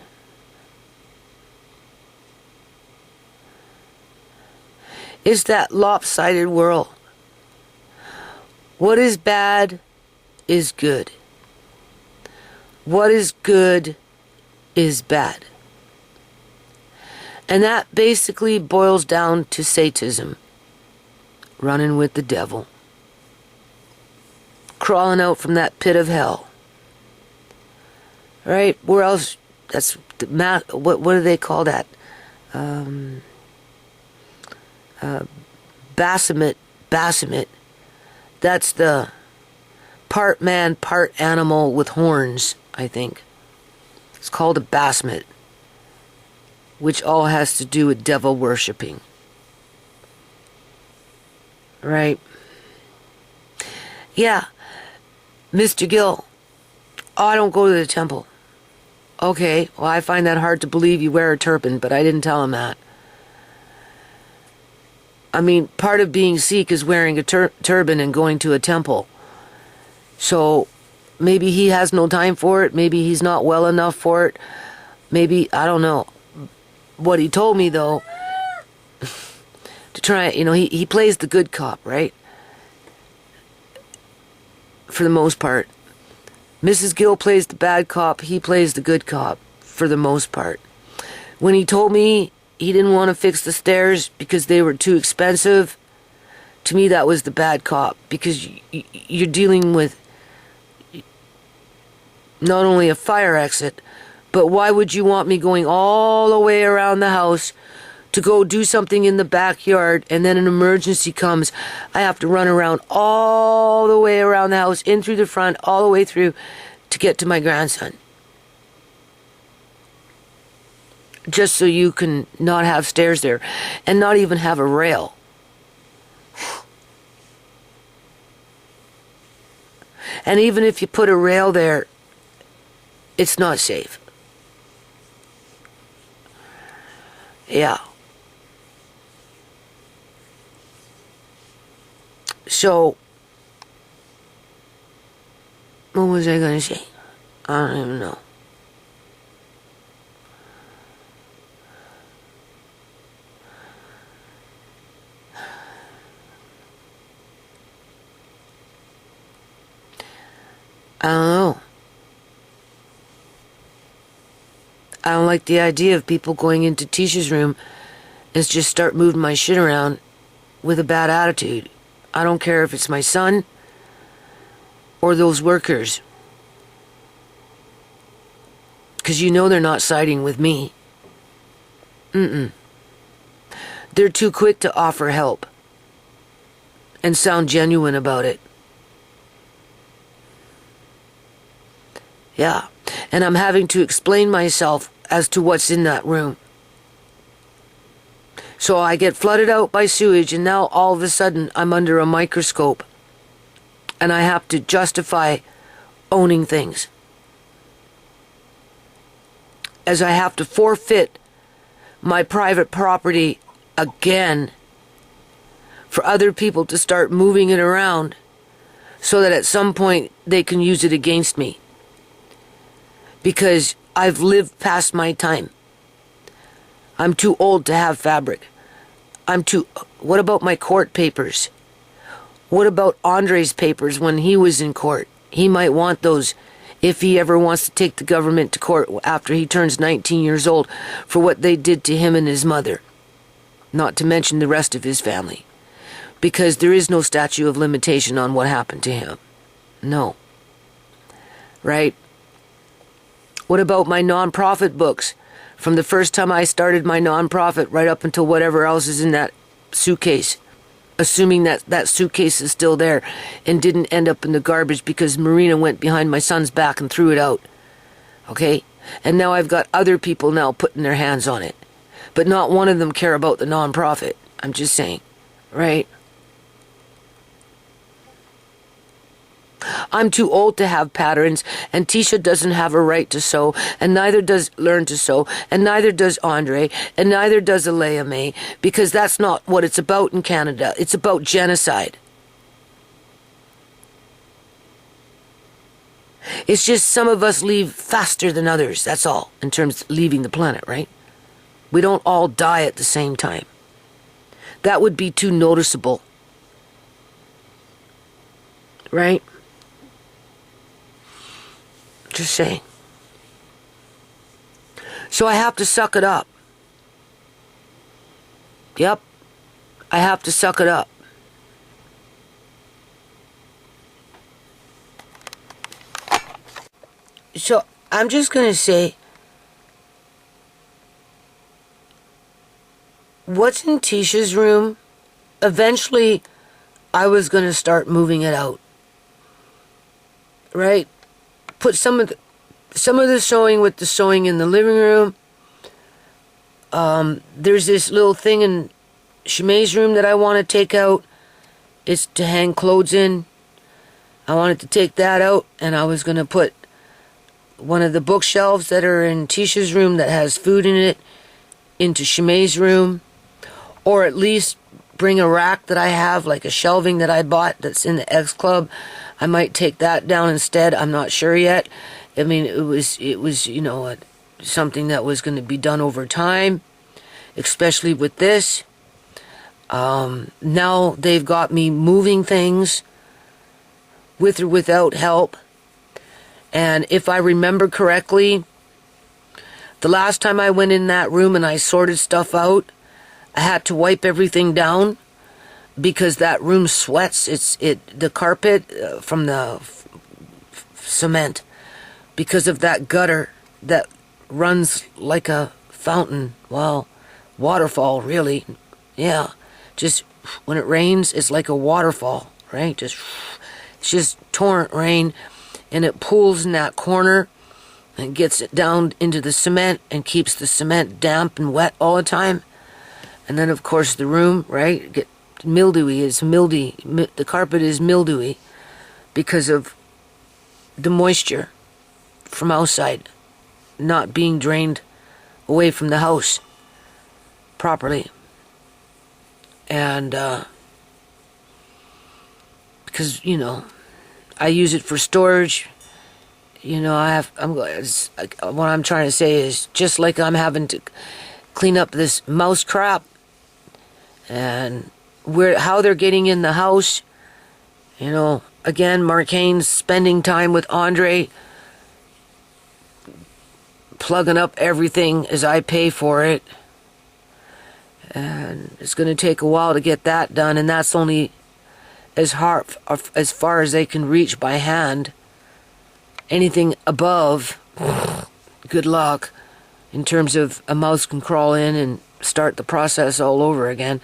It's that lopsided world. What is bad is good. What is good is bad. And that basically boils down to Satanism. Running with the devil. Crawling out from that pit of hell. Right? Where else? That's the math. What do they call that? Baphomet. That's the part man, part animal with horns, I think. It's called a Baphomet, which all has to do with devil worshipping. Right? Yeah. Mr. Gill, I don't go to the temple. Okay, well, I find that hard to believe. You wear a turban, but I didn't tell him that. I mean, part of being Sikh is wearing a turban and going to a temple. So maybe he has no time for it. Maybe he's not well enough for it. Maybe, I don't know. What he told me, though, to try, you know, he plays the good cop, right? For the most part. Mrs. Gill plays the bad cop. He plays the good cop for the most part. When he told me he didn't want to fix the stairs because they were too expensive, to me that was the bad cop, because you're dealing with not only a fire exit, but why would you want me going all the way around the house to go do something in the backyard, and then an emergency comes, I have to run around all the way around the house, in through the front, all the way through to get to my grandson. Just so you can not have stairs there, and not even have a rail. And even if you put a rail there, it's not safe. Yeah. So, what was I going to say? I don't even know. I don't know. I don't like the idea of people going into Tisha's room and just start moving my shit around with a bad attitude. I don't care if it's my son or those workers. Because you know they're not siding with me. They're too quick to offer help and sound genuine about it. Yeah, and I'm having to explain myself as to what's in that room. So I get flooded out by sewage, and now all of a sudden I'm under a microscope, and I have to justify owning things, as I have to forfeit my private property again for other people to start moving it around so that at some point they can use it against me. Because I've lived past my time. I'm too old to have fabric. What about my court papers? What about Andre's papers when he was in court? He might want those if he ever wants to take the government to court after he turns 19 years old for what they did to him and his mother. Not to mention the rest of his family. Because there is no statute of limitation on what happened to him. No. Right? What about my non-profit books? From the first time I started my non-profit right up until whatever else is in that suitcase. Assuming that that suitcase is still there and didn't end up in the garbage because Marina went behind my son's back and threw it out. Okay? And now I've got other people now putting their hands on it. But not one of them care about the non-profit. I'm just saying. Right? I'm too old to have patterns, and Tisha doesn't have a right to sew, and neither does Learn to Sew, and neither does Andre, and neither does Alea May, because that's not what it's about in Canada. It's about genocide. It's just some of us leave faster than others, that's all, in terms of leaving the planet, right? We don't all die at the same time. That would be too noticeable. Right? Just saying. So I have to suck it up. Yep. I have to suck it up. So I'm just going to say, what's in Tisha's room, eventually I was going to start moving it out. Right? Put some of the sewing with the sewing in the living room. There's this little thing in Shimei's room that I want to take out. It's to hang clothes in. I wanted to take that out, and I was going to put one of the bookshelves that are in Tisha's room that has food in it into Shimei's room. Or at least bring a rack that I have, like a shelving that I bought that's in the X Club. I might take that down instead. I'm not sure yet. I mean, it was something that was going to be done over time, especially with this. Now they've got me moving things with or without help. And if I remember correctly, the last time I went in that room and I sorted stuff out, I had to wipe everything down because that room sweats. The carpet from the cement, because of that gutter that runs like a fountain. Well, waterfall, really. Yeah, just when it rains, it's like a waterfall, right? It's just torrent rain, and it pools in that corner and gets it down into the cement and keeps the cement damp and wet all the time. And then, of course, the room, right, the carpet is mildewy because of the moisture from outside not being drained away from the house properly. And because, I use it for storage. What I'm trying to say is, just like I'm having to clean up this mouse crap and how they're getting in the house. Again, Mark Haynes spending time with Andre, plugging up everything as I pay for it. And it's going to take a while to get that done, and that's only as far as they can reach by hand. Anything above, good luck, in terms of a mouse can crawl in and start the process all over again.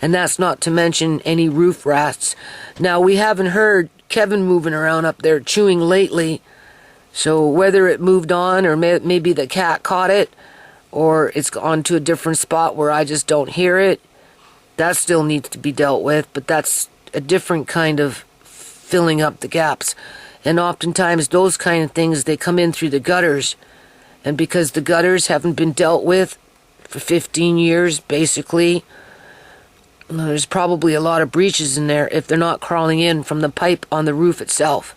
And that's not to mention any roof rats. Now, we haven't heard Kevin moving around up there chewing lately, so whether it moved on or maybe the cat caught it, or it's gone to a different spot where I just don't hear it, that still needs to be dealt with, but that's a different kind of filling up the gaps. And oftentimes those kind of things, they come in through the gutters, and because the gutters haven't been dealt with for 15 years, basically, there's probably a lot of breaches in there if they're not crawling in from the pipe on the roof itself.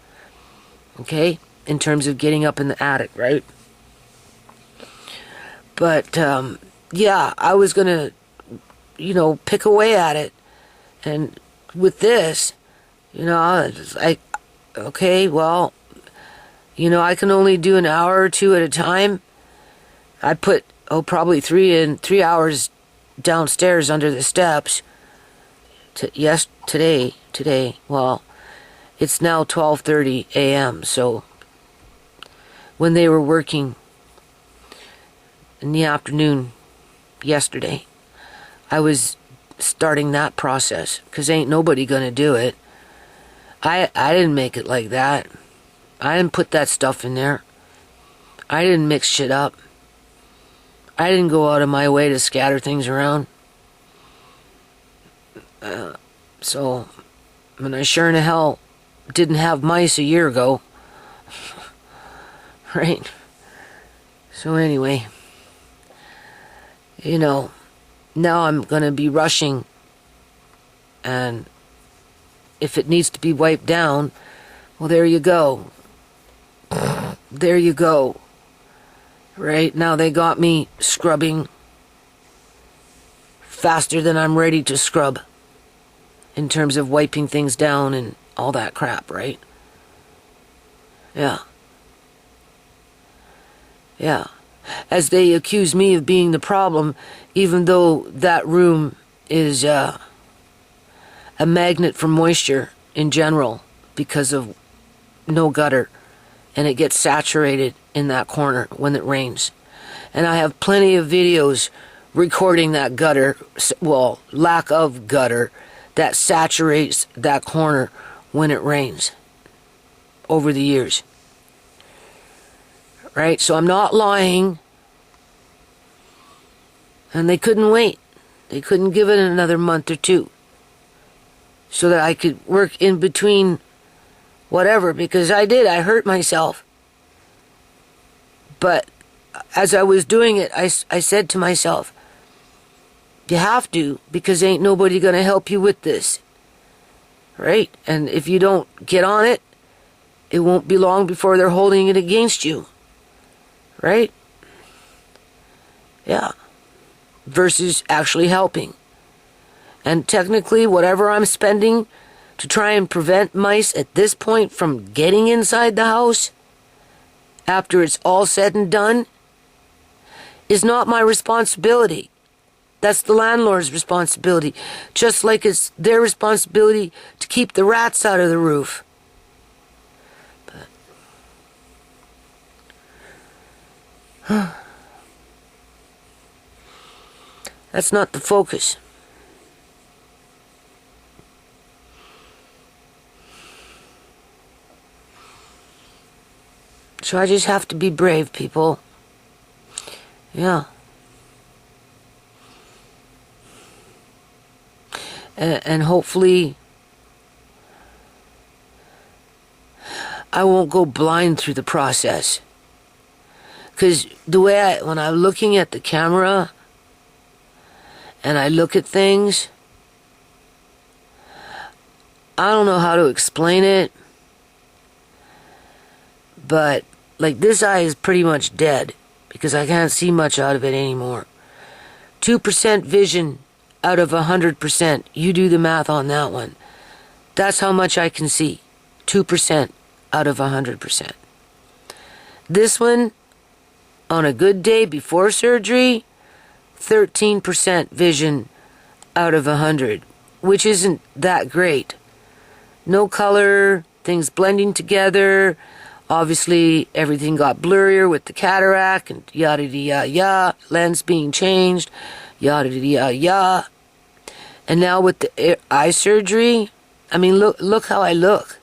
Okay? In terms of getting up in the attic, right? But, yeah, I was going to, pick away at it. And with this, okay, well, I can only do an hour or two at a time. I put, probably 3 hours downstairs under the steps. Today, well, it's now 12:30 a.m., so when they were working in the afternoon yesterday, I was starting that process, because ain't nobody gonna do it. I didn't make it like that. I didn't put that stuff in there. I didn't mix shit up. I didn't go out of my way to scatter things around. So, I sure in the hell didn't have mice a year ago. Right? So anyway, now I'm gonna be rushing, and if it needs to be wiped down, well, there you go. There you go. Right? Now they got me scrubbing faster than I'm ready to scrub, in terms of wiping things down and all that crap, right? Yeah. Yeah. As they accuse me of being the problem, even though that room is a magnet for moisture in general, because of no gutter, and it gets saturated in that corner when it rains. And I have plenty of videos recording that gutter, well, lack of gutter, that saturates that corner when it rains over the years. Right? So I'm not lying. And they couldn't wait. They couldn't give it another month or two, so that I could work in between whatever, because I hurt myself. But as I was doing it, I said to myself, you have to, because ain't nobody going to help you with this. Right? And if you don't get on it, it won't be long before they're holding it against you. Right? Yeah. Versus actually helping. And technically, whatever I'm spending to try and prevent mice at this point from getting inside the house, after it's all said and done, is not my responsibility. That's the landlord's responsibility. Just like it's their responsibility to keep the rats out of the roof. But that's not the focus. So I just have to be brave, people. Yeah. And hopefully I won't go blind through the process. Because the way when I'm looking at the camera and I look at things, I don't know how to explain it, but like this eye is pretty much dead because I can't see much out of it anymore. 2% vision out of 100%. You do the math on that one. That's how much I can see. 2% out of 100%. This one, on a good day before surgery, 13% vision out of 100, which isn't that great. No color, things blending together. Obviously, everything got blurrier with the cataract and yada yada yada, lens being changed, yada yada yada. And now with the eye surgery, I mean, look how I look.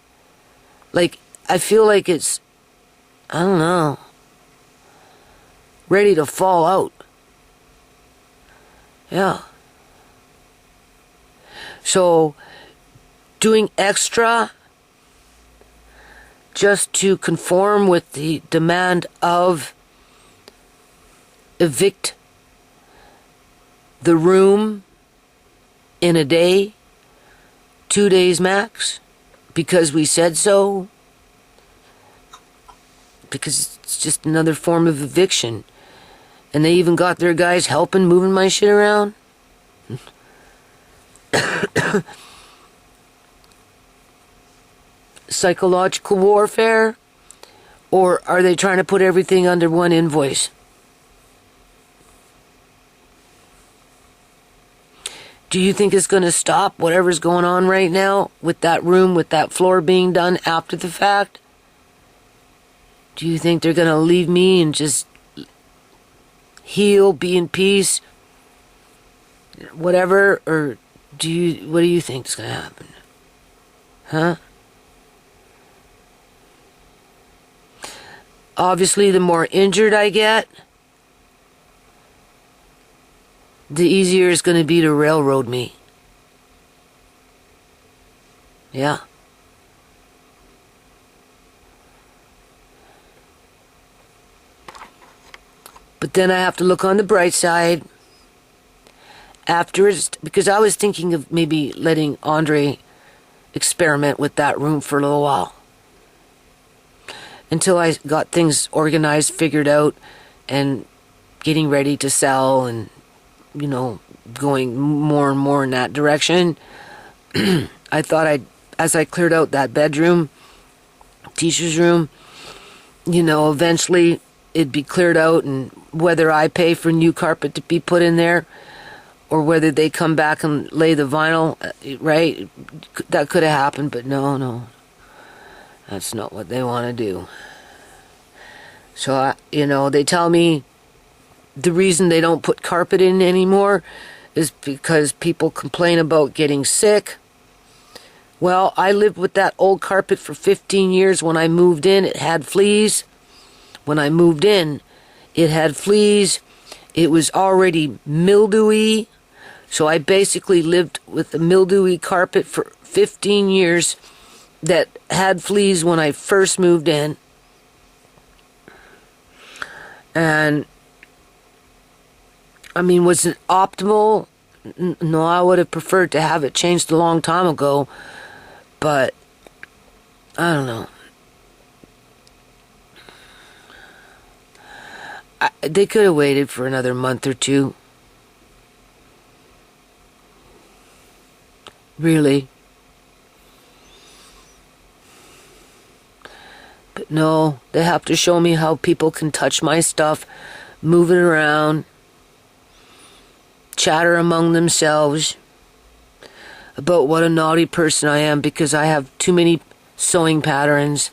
Like, I feel like it's, I don't know, ready to fall out. Yeah. So, doing extra just to conform with the demand of evict the room in a day, 2 days max, because we said so, because it's just another form of eviction. And they even got their guys helping moving my shit around. Psychological warfare? Or are they trying to put everything under one invoice? Do you think it's going to stop whatever's going on right now with that room, with that floor being done after the fact? Do you think they're going to leave me and just heal, be in peace, whatever? Or what do you think is going to happen? Huh? Obviously, the more injured I get, the easier it's going to be to railroad me. Yeah. But then I have to look on the bright side afterwards, because I was thinking of maybe letting Andre experiment with that room for a little while. Until I got things organized, figured out, and getting ready to sell and, you know, going more and more in that direction. I thought as I cleared out that bedroom, teacher's room, you know, eventually it'd be cleared out, and whether I pay for new carpet to be put in there or whether they come back and lay the vinyl, right? That could have happened, but no. That's not what they want to do. So, you know, they tell me the reason they don't put carpet in anymore is because people complain about getting sick. Well, I lived with that old carpet for 15 years. When I moved in, it had fleas. When I moved in, it had fleas. It was already mildewy. So I basically lived with a mildewy carpet for 15 years that had fleas when I first moved in. And, I mean, was it optimal? No, I would have preferred to have it changed a long time ago. But, I don't know. They could have waited for another month or two. Really. But no, they have to show me how people can touch my stuff, move it around, chatter among themselves about what a naughty person I am because I have too many sewing patterns,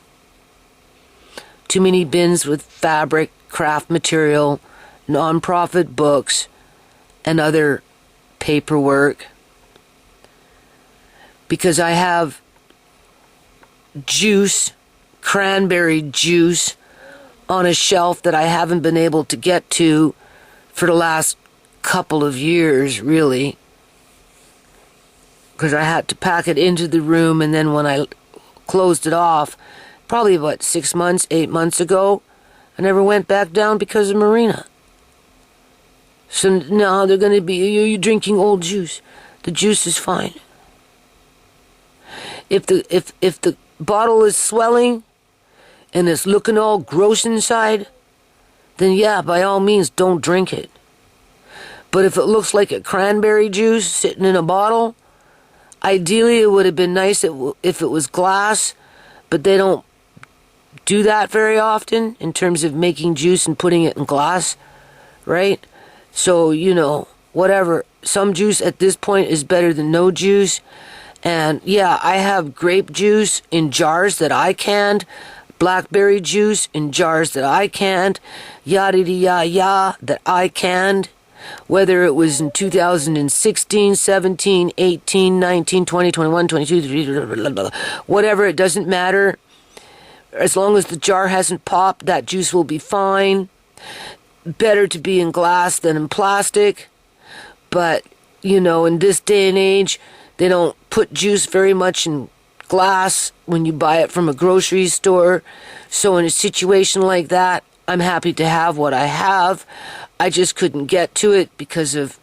too many bins with fabric, craft material, non-profit books, and other paperwork. Because I have juice, cranberry juice, on a shelf that I haven't been able to get to for the last couple of years, really. Because I had to pack it into the room, and then when I closed it off, probably about 6 months, 8 months ago, I never went back down because of Marina. So now they're going to be, you're drinking old juice. The juice is fine. If the bottle is swelling and it's looking all gross inside, then yeah, by all means, don't drink it. But if it looks like a cranberry juice sitting in a bottle, ideally it would have been nice if it was glass, but they don't do that very often in terms of making juice and putting it in glass, right? So, whatever. Some juice at this point is better than no juice. And yeah, I have grape juice in jars that I canned, blackberry juice in jars that I canned, yada that I canned. Whether it was in 2016, 17, 18, 19, 20, 21, 22, whatever, it doesn't matter. As long as the jar hasn't popped, that juice will be fine. Better to be in glass than in plastic. But, in this day and age, they don't put juice very much in glass when you buy it from a grocery store. So in a situation like that, I'm happy to have what I have. I just couldn't get to it because of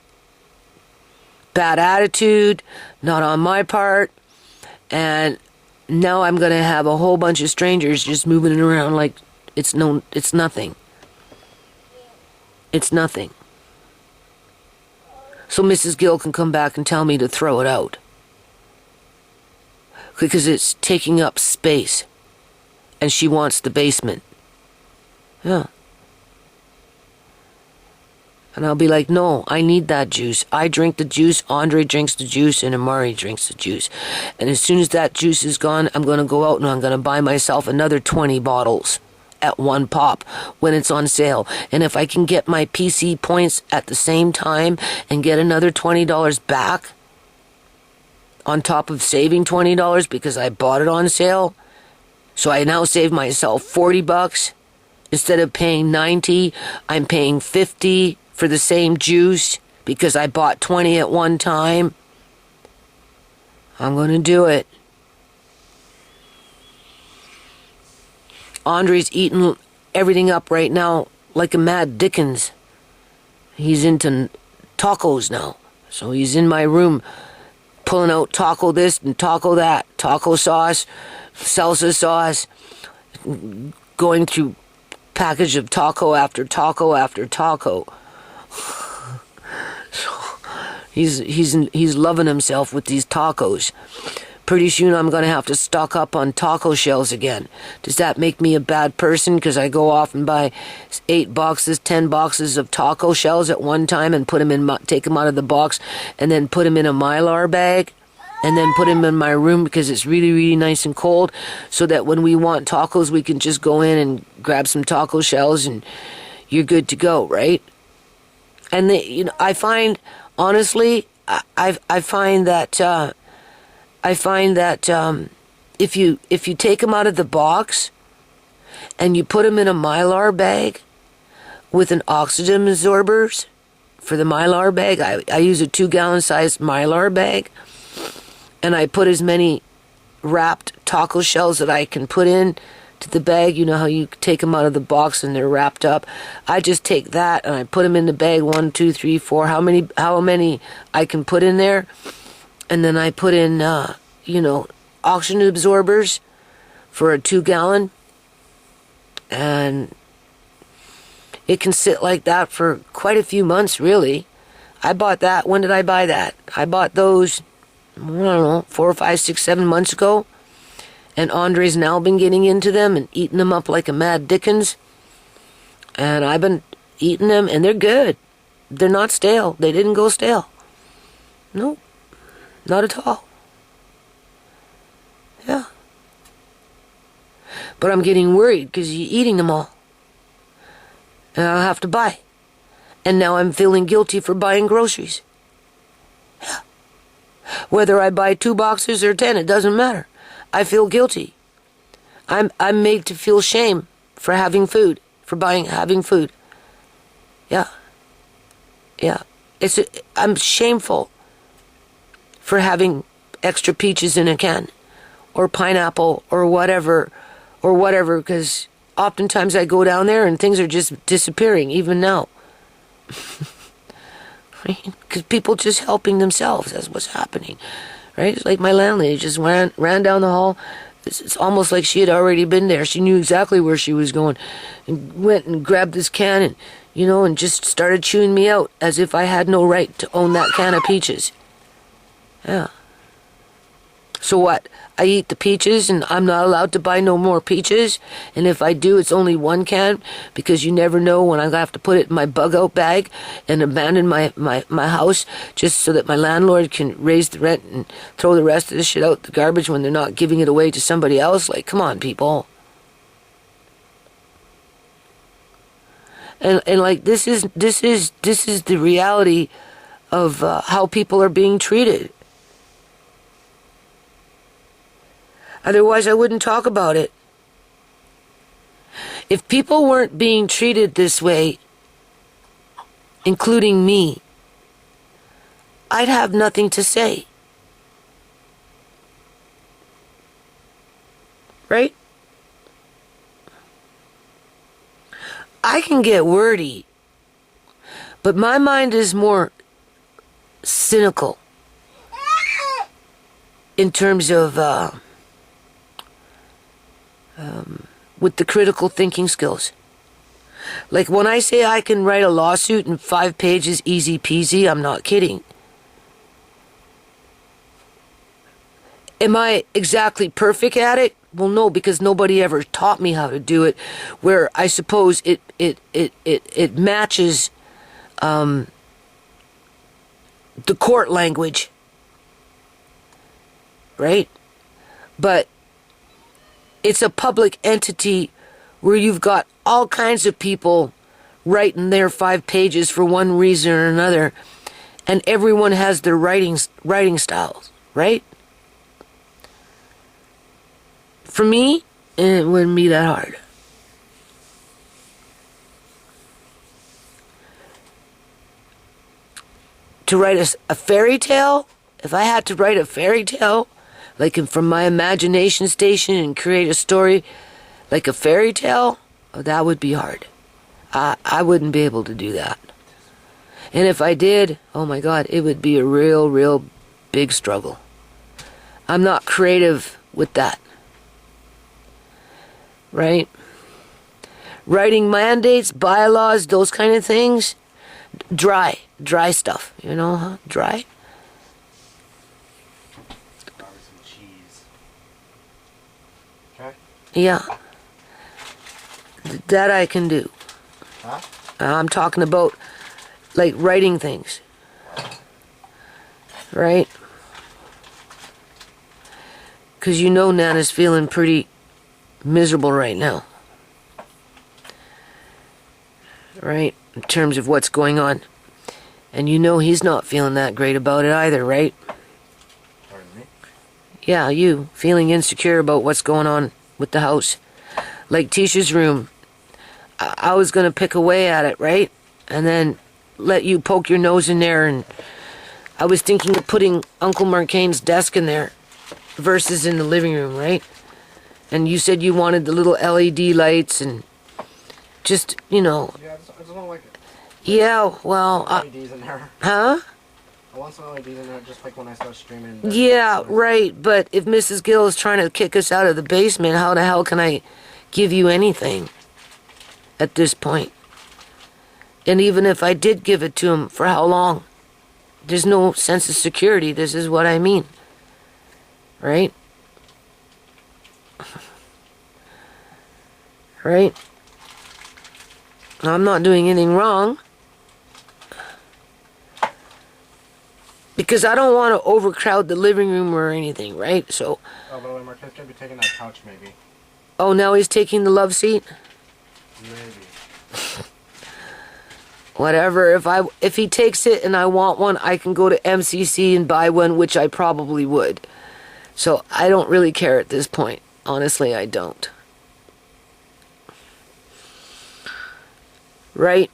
bad attitude, not on my part. And now I'm going to have a whole bunch of strangers just moving it around like it's nothing. It's nothing. So Mrs. Gill can come back and tell me to throw it out. Because it's taking up space. And she wants the basement. Yeah. And I'll be like, no, I need that juice. I drink the juice, Andre drinks the juice, and Amari drinks the juice. And as soon as that juice is gone, I'm going to go out and I'm going to buy myself another 20 bottles at one pop when it's on sale. And if I can get my PC points at the same time and get another $20 back on top of saving $20 because I bought it on sale, so I now save myself $40. Instead of paying $90, I'm paying $50 for the same juice because I bought 20 at one time. I'm going to do it. Andre's eating everything up right now like a mad Dickens. He's into tacos now. So he's in my room pulling out taco this and taco that, taco sauce, salsa sauce, going through package of taco after taco after taco. He's loving himself with these tacos. Pretty soon I'm going to have to stock up on taco shells again. Does that make me a bad person because I go off and buy 8 boxes, 10 boxes of taco shells at one time and take them out of the box and then put them in a Mylar bag and then put them in my room because it's really, really nice and cold so that when we want tacos we can just go in and grab some taco shells and you're good to go, right? And I find, honestly, I find that if you take them out of the box and you put them in a Mylar bag with an oxygen absorbers for the Mylar bag, I use a 2-gallon sized Mylar bag, and I put as many wrapped taco shells that I can put in to the bag. You know how you take them out of the box and they're wrapped up. I just take that and I put them in the bag, 1, 2, 3, 4, how many I can put in there. And then I put in, oxygen absorbers for a 2-gallon. And it can sit like that for quite a few months, really. I bought that. When did I buy that? I bought those, I don't know, 4, 5, 6, 7 months ago. And Andre's now been getting into them and eating them up like a mad Dickens. And I've been eating them, and they're good. They're not stale. They didn't go stale. No. Not at all. Yeah. But I'm getting worried because you're eating them all. And I'll have to buy. And now I'm feeling guilty for buying groceries. Yeah. Whether I buy 2 boxes or 10, it doesn't matter. I feel guilty. I'm made to feel shame for having food, for having food. Yeah. Yeah. I'm shameful for having extra peaches in a can, or pineapple, or whatever, because oftentimes I go down there and things are just disappearing, even now. Right? Because people just helping themselves, that's what's happening. Right? It's like my landlady just ran down the hall. It's almost like she had already been there. She knew exactly where she was going, and went and grabbed this can and, and just started chewing me out as if I had no right to own that can of peaches. Yeah. So what? I eat the peaches and I'm not allowed to buy no more peaches? And if I do, it's only one can because you never know when I'm going to have to put it in my bug-out bag and abandon my house just so that my landlord can raise the rent and throw the rest of the shit out the garbage when they're not giving it away to somebody else? Like, come on, people. And like, this is the reality of how people are being treated. Otherwise, I wouldn't talk about it. If people weren't being treated this way, including me, I'd have nothing to say. Right? I can get wordy, but my mind is more cynical in terms of with the critical thinking skills. Like when I say I can write a lawsuit in 5 pages easy peasy, I'm not kidding. Am I exactly perfect at it? Well, no, because nobody ever taught me how to do it, where I suppose it matches the court language, right? But it's a public entity where you've got all kinds of people writing their 5 pages for one reason or another, and everyone has their writing styles, right? For me, it wouldn't be that hard. To write a fairy tale, if I had to write a fairy tale, like from my imagination station and create a story like a fairy tale, that would be hard. I wouldn't be able to do that. And if I did, oh my God, it would be a real big struggle. I'm not creative with that. Right? Writing mandates, bylaws, those kind of things, dry stuff, you know, huh? Dry. Some cheese. Okay. Yeah. That I can do. Huh? I'm talking about, like, writing things. Right? Because you know Nana's feeling pretty miserable right now. Right? In terms of what's going on. And you know he's not feeling that great about it either, right? Pardon me? Yeah, you. Feeling insecure about what's going on with the house. Like Tisha's room. I was going to pick away at it, right? And then let you poke your nose in there, and I was thinking of putting Uncle Marcane's desk in there versus in the living room, right? And you said you wanted the little LED lights and just, you know. Yeah, I just don't like it. Yeah, well. LEDs in there. Huh? I want some LEDs in there just like when I start streaming. Yeah, right. But if Mrs. Gill is trying to kick us out of the basement, how the hell can I give you anything at this point? And even if I did give it to him, for how long? There's no sense of security. This is what I mean. Right? Right? I'm not doing anything wrong. Because I don't want to overcrowd the living room or anything, right? So. Oh, by the way, Marquez gonna be taking that couch, maybe. Oh, now he's taking the love seat? Maybe. Whatever. If he takes it and I want one, I can go to MCC and buy one, which I probably would. So I don't really care at this point. Honestly, I don't. Right?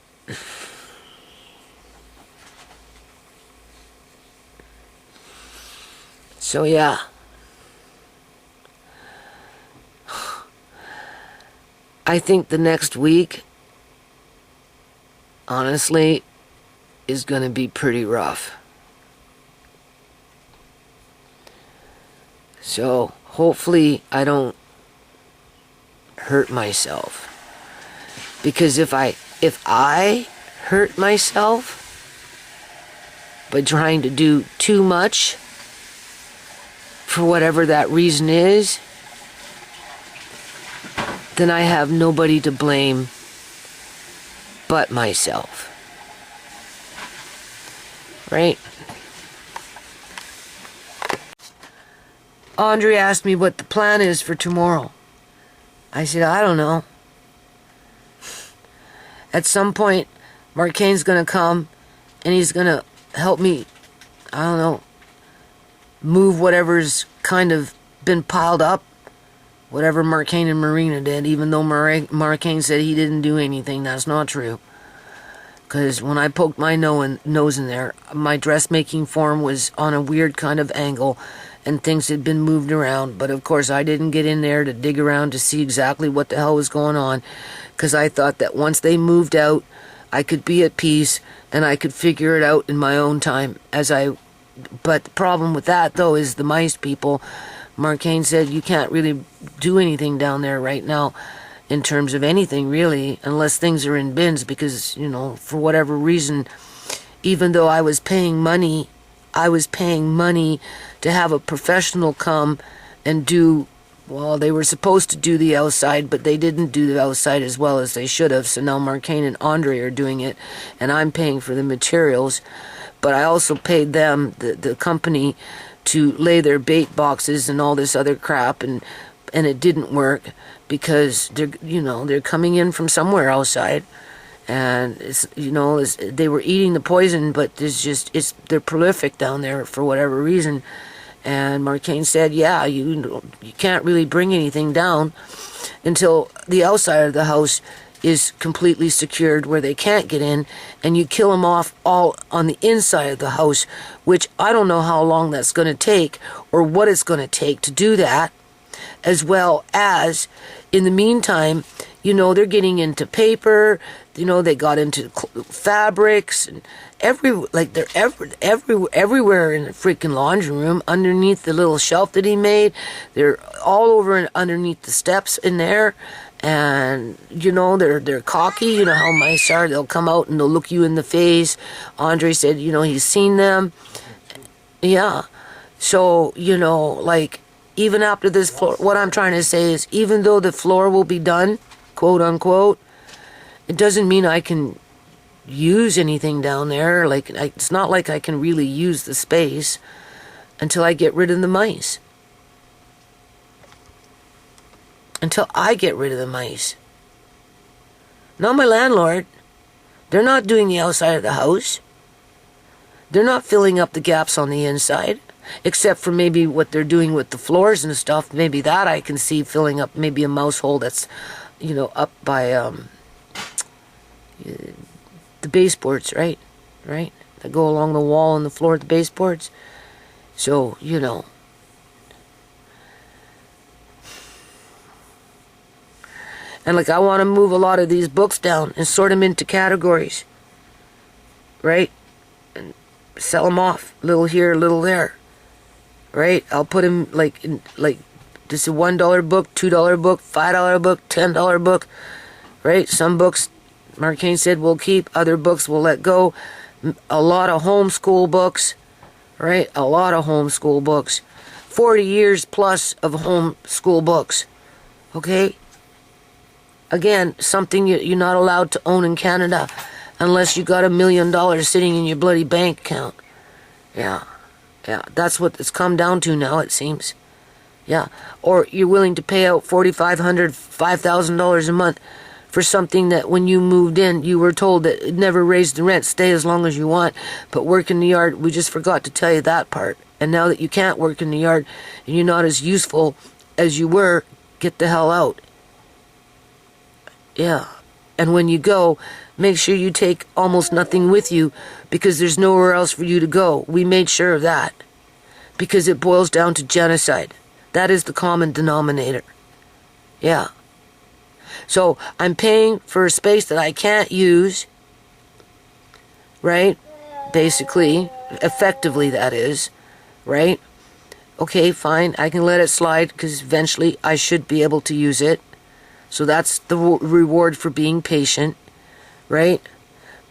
So yeah. I think the next week, honestly, is going to be pretty rough. So hopefully I don't hurt myself. Because if I hurt myself by trying to do too much for whatever that reason is, then I have nobody to blame but myself. Right? Andre asked me what the plan is for tomorrow. I said, I don't know. At some point, Marcane's gonna come and he's gonna help me, I don't know, move whatever's kind of been piled up. Whatever Marcane and Marina did, even though Marcane said he didn't do anything, that's not true. Because when I poked my nose in there, my dressmaking form was on a weird kind of angle and things had been moved around. But of course, I didn't get in there to dig around to see exactly what the hell was going on, because I thought that once they moved out, I could be at peace and I could figure it out in my own time. But the problem with that, though, is the mice people. Marcane said you can't really do anything down there right now in terms of anything, really, unless things are in bins, because, you know, for whatever reason, even though I was paying money to have a professional come and do, well, they were supposed to do the outside, but they didn't do the outside as well as they should have, so now Marcane and Andre are doing it, and I'm paying for the materials. But I also paid them, the company, to lay their bait boxes and all this other crap, and it didn't work because they're coming in from somewhere outside, and they were eating the poison, but they're prolific down there for whatever reason. And Marcane said, yeah, you can't really bring anything down until the outside of the house is completely secured where they can't get in, and you kill them off all on the inside of the house, which I don't know how long that's going to take or what it's going to take to do that, as well as in the meantime, they're getting into paper, they got into fabrics and they're everywhere in the freaking laundry room, underneath the little shelf that he made. They're all over and underneath the steps in there. And they're cocky. You know how mice are. They'll come out and they'll look you in the face. Andre said he's seen them. Yeah. So even after this floor, what I'm trying to say is, even though the floor will be done, quote unquote, it doesn't mean I can use anything down there. It's not like I can really use the space until I get rid of the mice. Until I get rid of the mice. Not my landlord. They're not doing the outside of the house. They're not filling up the gaps on the inside, except for maybe what they're doing with the floors and stuff. Maybe that I can see filling up maybe a mouse hole that's, up by the baseboards, right? Right? That go along the wall and the floor of the baseboards. So, And I want to move a lot of these books down and sort them into categories, right? And sell them off, little here, little there, right? I'll put them this is a $1 book, $2 book, $5 book, $10 book, right? Some books, Marcane said, we'll keep. Other books we'll let go. A lot of homeschool books, right? A lot of homeschool books. 40 years plus of homeschool books, okay? Again, something you're not allowed to own in Canada unless you got $1 million sitting in your bloody bank account. Yeah, that's what it's come down to now, it seems. Yeah, or you're willing to pay out $4,500, $5,000 a month for something that when you moved in, you were told that it never raised the rent, stay as long as you want, but work in the yard, we just forgot to tell you that part. And now that you can't work in the yard and you're not as useful as you were, get the hell out. Yeah, and when you go, make sure you take almost nothing with you, because there's nowhere else for you to go. We made sure of that, because it boils down to genocide. That is the common denominator. Yeah. So I'm paying for a space that I can't use, right? Basically, effectively that is, right? Okay, fine, I can let it slide, because eventually I should be able to use it. So that's the reward for being patient, right?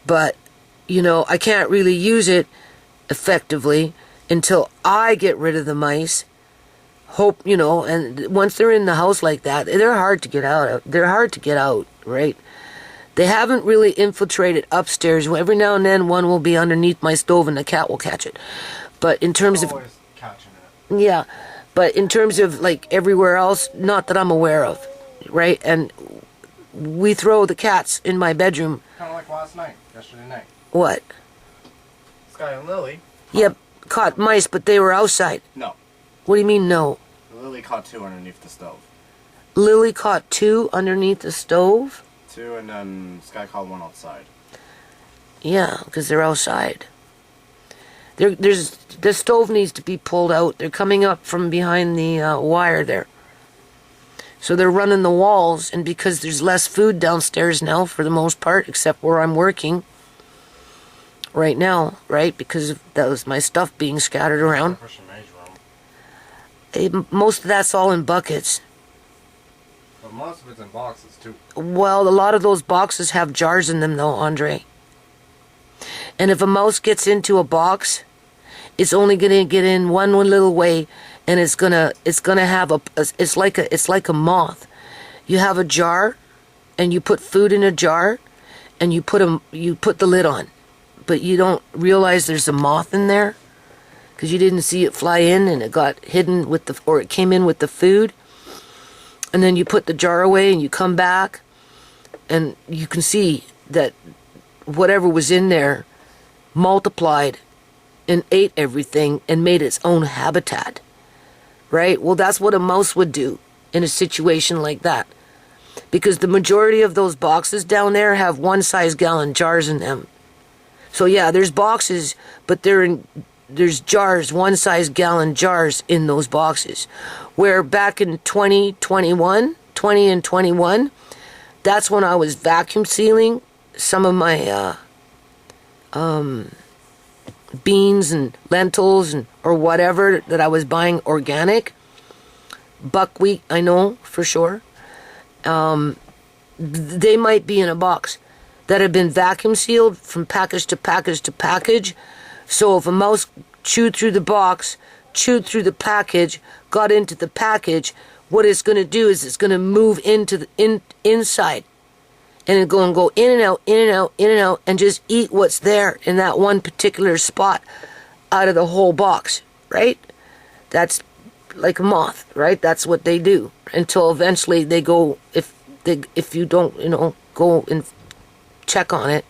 But, I can't really use it effectively until I get rid of the mice hope, and once they're in the house like that, they're hard to get out of. They're hard to get out, right? They haven't really infiltrated upstairs. Every now and then one will be underneath my stove and the cat will catch it. But in terms of, Always catching it. yeah, but in terms of like everywhere else, not that I'm aware of, right? And we throw the cats in my bedroom. Kind of like last night, yesterday night. What? Sky and Lily. Yep, caught mice, but they were outside. No. What do you mean no? Lily caught 2 underneath the stove. Lily caught 2 underneath the stove? 2, and then Sky caught 1 outside. Yeah, because they're outside. The stove needs to be pulled out. They're coming up from behind the wire there. So they're running the walls, and because there's less food downstairs now, for the most part, except where I'm working right now, right? Because that was my stuff being scattered around. Most of that's all in buckets. But most of it's in boxes, too. Well, a lot of those boxes have jars in them, though, Andre. And if a mouse gets into a box, it's only gonna get in one little way, and it's gonna have it's like a moth. You have a jar, and you put food in a jar, and you put the lid on, but you don't realize there's a moth in there, because you didn't see it fly in, and it got hidden or it came in with the food, and then you put the jar away, and you come back, and you can see that whatever was in there multiplied and ate everything and made its own habitat, right? Well, that's what a mouse would do in a situation like that, because the majority of those boxes down there have 1-size-gallon jars in them. So yeah, there's boxes, but there's jars, 1-size-gallon jars in those boxes, where back in 20 and 21, that's when I was vacuum sealing some of my beans and lentils or whatever that I was buying organic. Buckwheat, I know for sure. They might be in a box that had been vacuum sealed from package to package to package. So if a mouse chewed through the box, chewed through the package, got into the package, what it's going to do is it's going to move into the inside. And it's going to go in and out, in and out, in and out, and just eat what's there in that one particular spot out of the whole box, right? That's like a moth, right? That's what they do until eventually they go, if you don't, go and check on it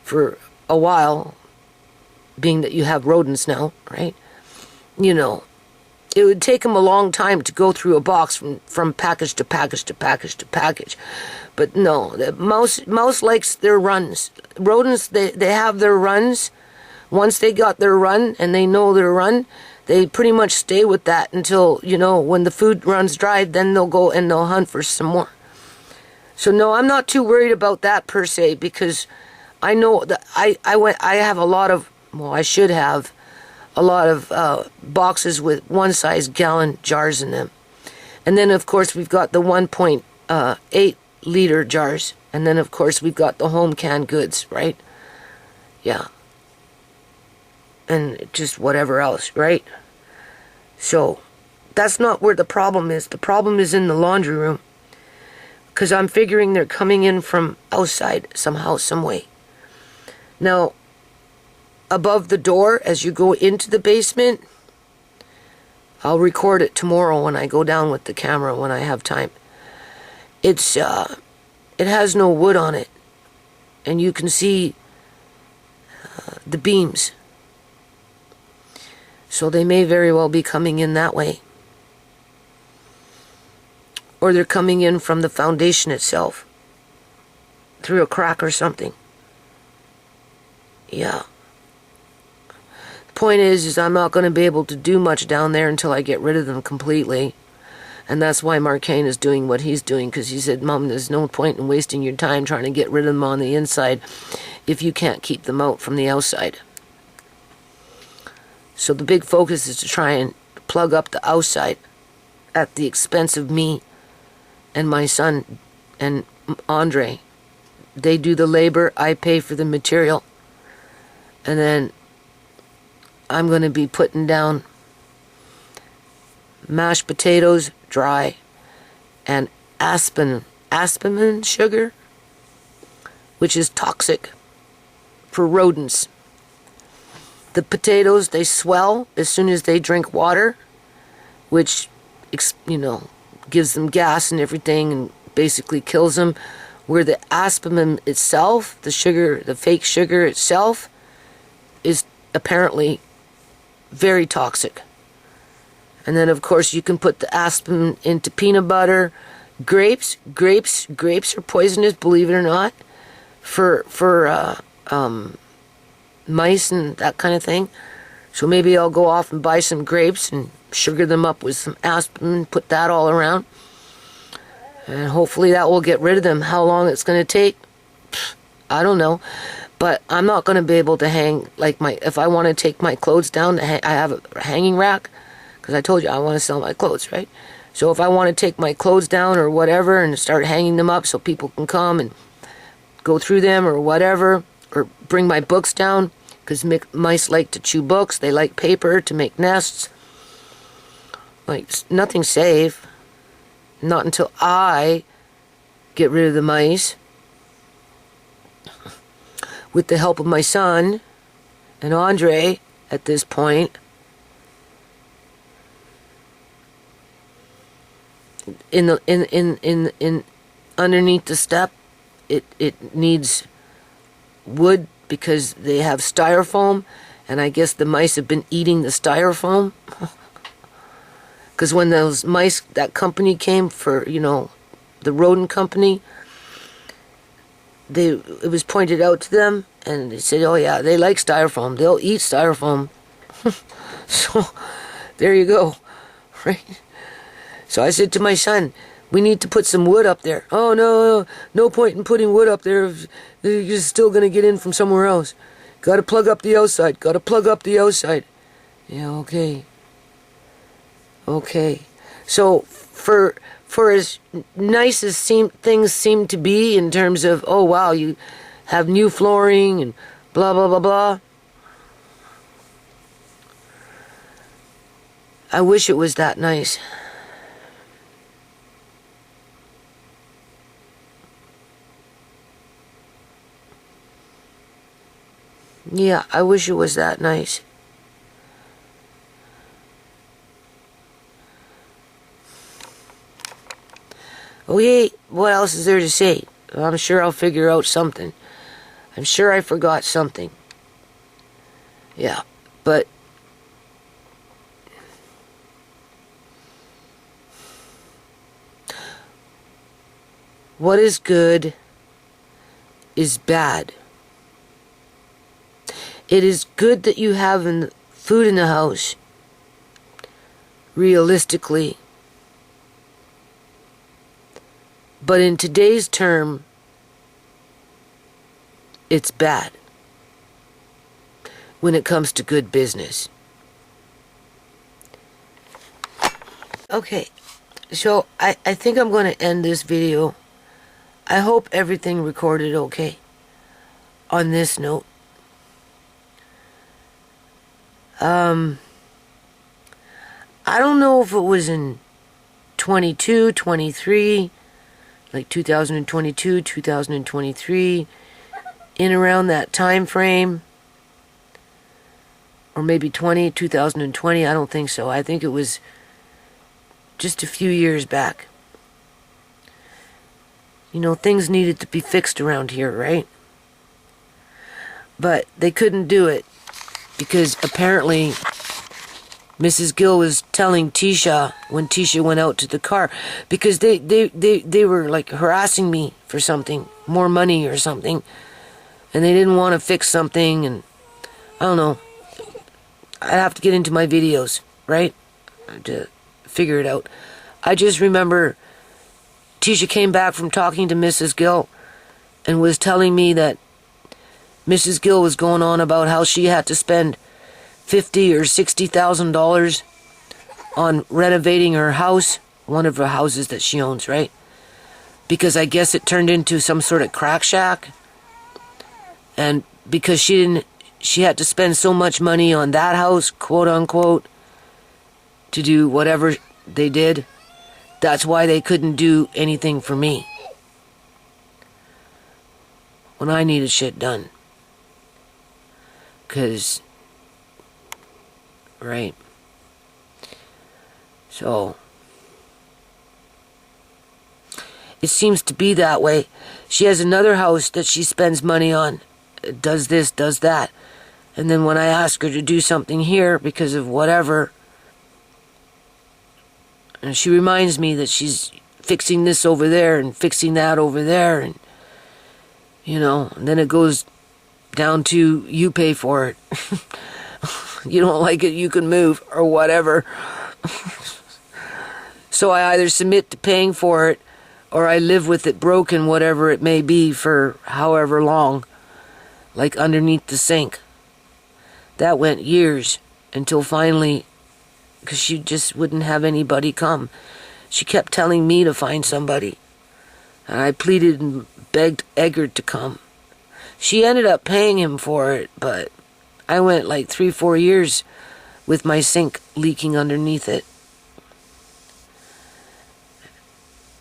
for a while, being that you have rodents now, right? It would take them a long time to go through a box from package to package to package to package. But no, the mouse likes their runs. Rodents, they have their runs. Once they got their run and they know their run, they pretty much stay with that until, when the food runs dry, then they'll go and they'll hunt for some more. So no, I'm not too worried about that per se, because I know that I have a lot of, I should have a lot of boxes with 1-size-gallon jars in them. And then, of course, we've got the 1.8 liter jars. And then, of course, we've got the home canned goods, right? Yeah. And just whatever else, right? So, that's not where the problem is. The problem is in the laundry room. Because I'm figuring they're coming in from outside somehow, some way. Now, above the door, as you go into the basement, I'll record it tomorrow when I go down with the camera when I have time. It has no wood on it, and you can see the beams. So they may very well be coming in that way. Or they're coming in from the foundation itself, through a crack or something. Yeah. The point is I'm not going to be able to do much down there until I get rid of them completely. And that's why Marcane is doing what he's doing, because he said, Mom, there's no point in wasting your time trying to get rid of them on the inside if you can't keep them out from the outside. So the big focus is to try and plug up the outside at the expense of me and my son and Andre. They do the labor, I pay for the material. And then I'm going to be putting down mashed potatoes, dry, and aspen sugar, which is toxic for rodents. The potatoes, they swell as soon as they drink water, which, gives them gas and everything and basically kills them. Where the aspen itself, the sugar, the fake sugar itself, is apparently very toxic. And then, of course, you can put the aspen into peanut butter. Grapes are poisonous, believe it or not, for mice and that kind of thing. So maybe I'll go off and buy some grapes and sugar them up with some aspen and put that all around. And hopefully that will get rid of them. How long it's going to take, I don't know. But I'm not going to be able to hang, if I want to take my clothes down, I have a hanging rack, because I told you I want to sell my clothes, right? So if I want to take my clothes down or whatever and start hanging them up so people can come and go through them or whatever, or bring my books down, because mice like to chew books, they like paper to make nests. Nothing's safe. Not until I get rid of the mice. With the help of my son and Andre at this point. In underneath the step, it needs wood because they have styrofoam, and I guess the mice have been eating the styrofoam. Because when those mice, that company came for, the rodent company, it was pointed out to them, and they said, oh yeah, they like styrofoam. They'll eat styrofoam. So, there you go. Right? So I said to my son, we need to put some wood up there. Oh, no point in putting wood up there if you're still going to get in from somewhere else. Got to plug up the outside. Yeah, okay. Okay. So, for as nice as things seem to be in terms of, oh wow, you have new flooring and blah, blah, blah, blah. I wish it was that nice. Yeah, I wish it was that nice. Okay, what else is there to say? I'm sure I'll figure out something. I'm sure I forgot something. Yeah, but what is good is bad. It is good that you have food in the house, realistically. But in today's term, it's bad when it comes to good business. Okay, so I think I'm going to end this video. I hope everything recorded okay on this note. I don't know if it was in 22, 23, like 2022, 2023, in around that time frame, or maybe 2020, I don't think so. I think it was just a few years back. Things needed to be fixed around here, right? But they couldn't do it because apparently Mrs. Gill was telling Tisha when Tisha went out to the car, because they were like harassing me for something, more money or something, and they didn't want to fix something, and I don't know. I'd have to get into my videos, right, to figure it out. I just remember Tisha came back from talking to Mrs. Gill and was telling me that Mrs. Gill was going on about how she had to spend $50,000 or $60,000 on renovating her house, one of her houses that she owns, right? Because I guess it turned into some sort of crack shack, and because she had to spend so much money on that house, quote unquote, to do whatever they did. That's why they couldn't do anything for me when I needed shit done. 'Cause, right. So, it seems to be that way. She has another house that she spends money on. Does this, does that. And then when I ask her to do something here because of whatever, and she reminds me that she's fixing this over there and fixing that over there, and and then it goes down to you pay for it. You don't like it, you can move, or whatever. So I either submit to paying for it, or I live with it broken, whatever it may be, for however long. Like underneath the sink. That went years, until finally, because she just wouldn't have anybody come. She kept telling me to find somebody. And I pleaded and begged Eggert to come. She ended up paying him for it, but I went like 3-4 years with my sink leaking underneath it.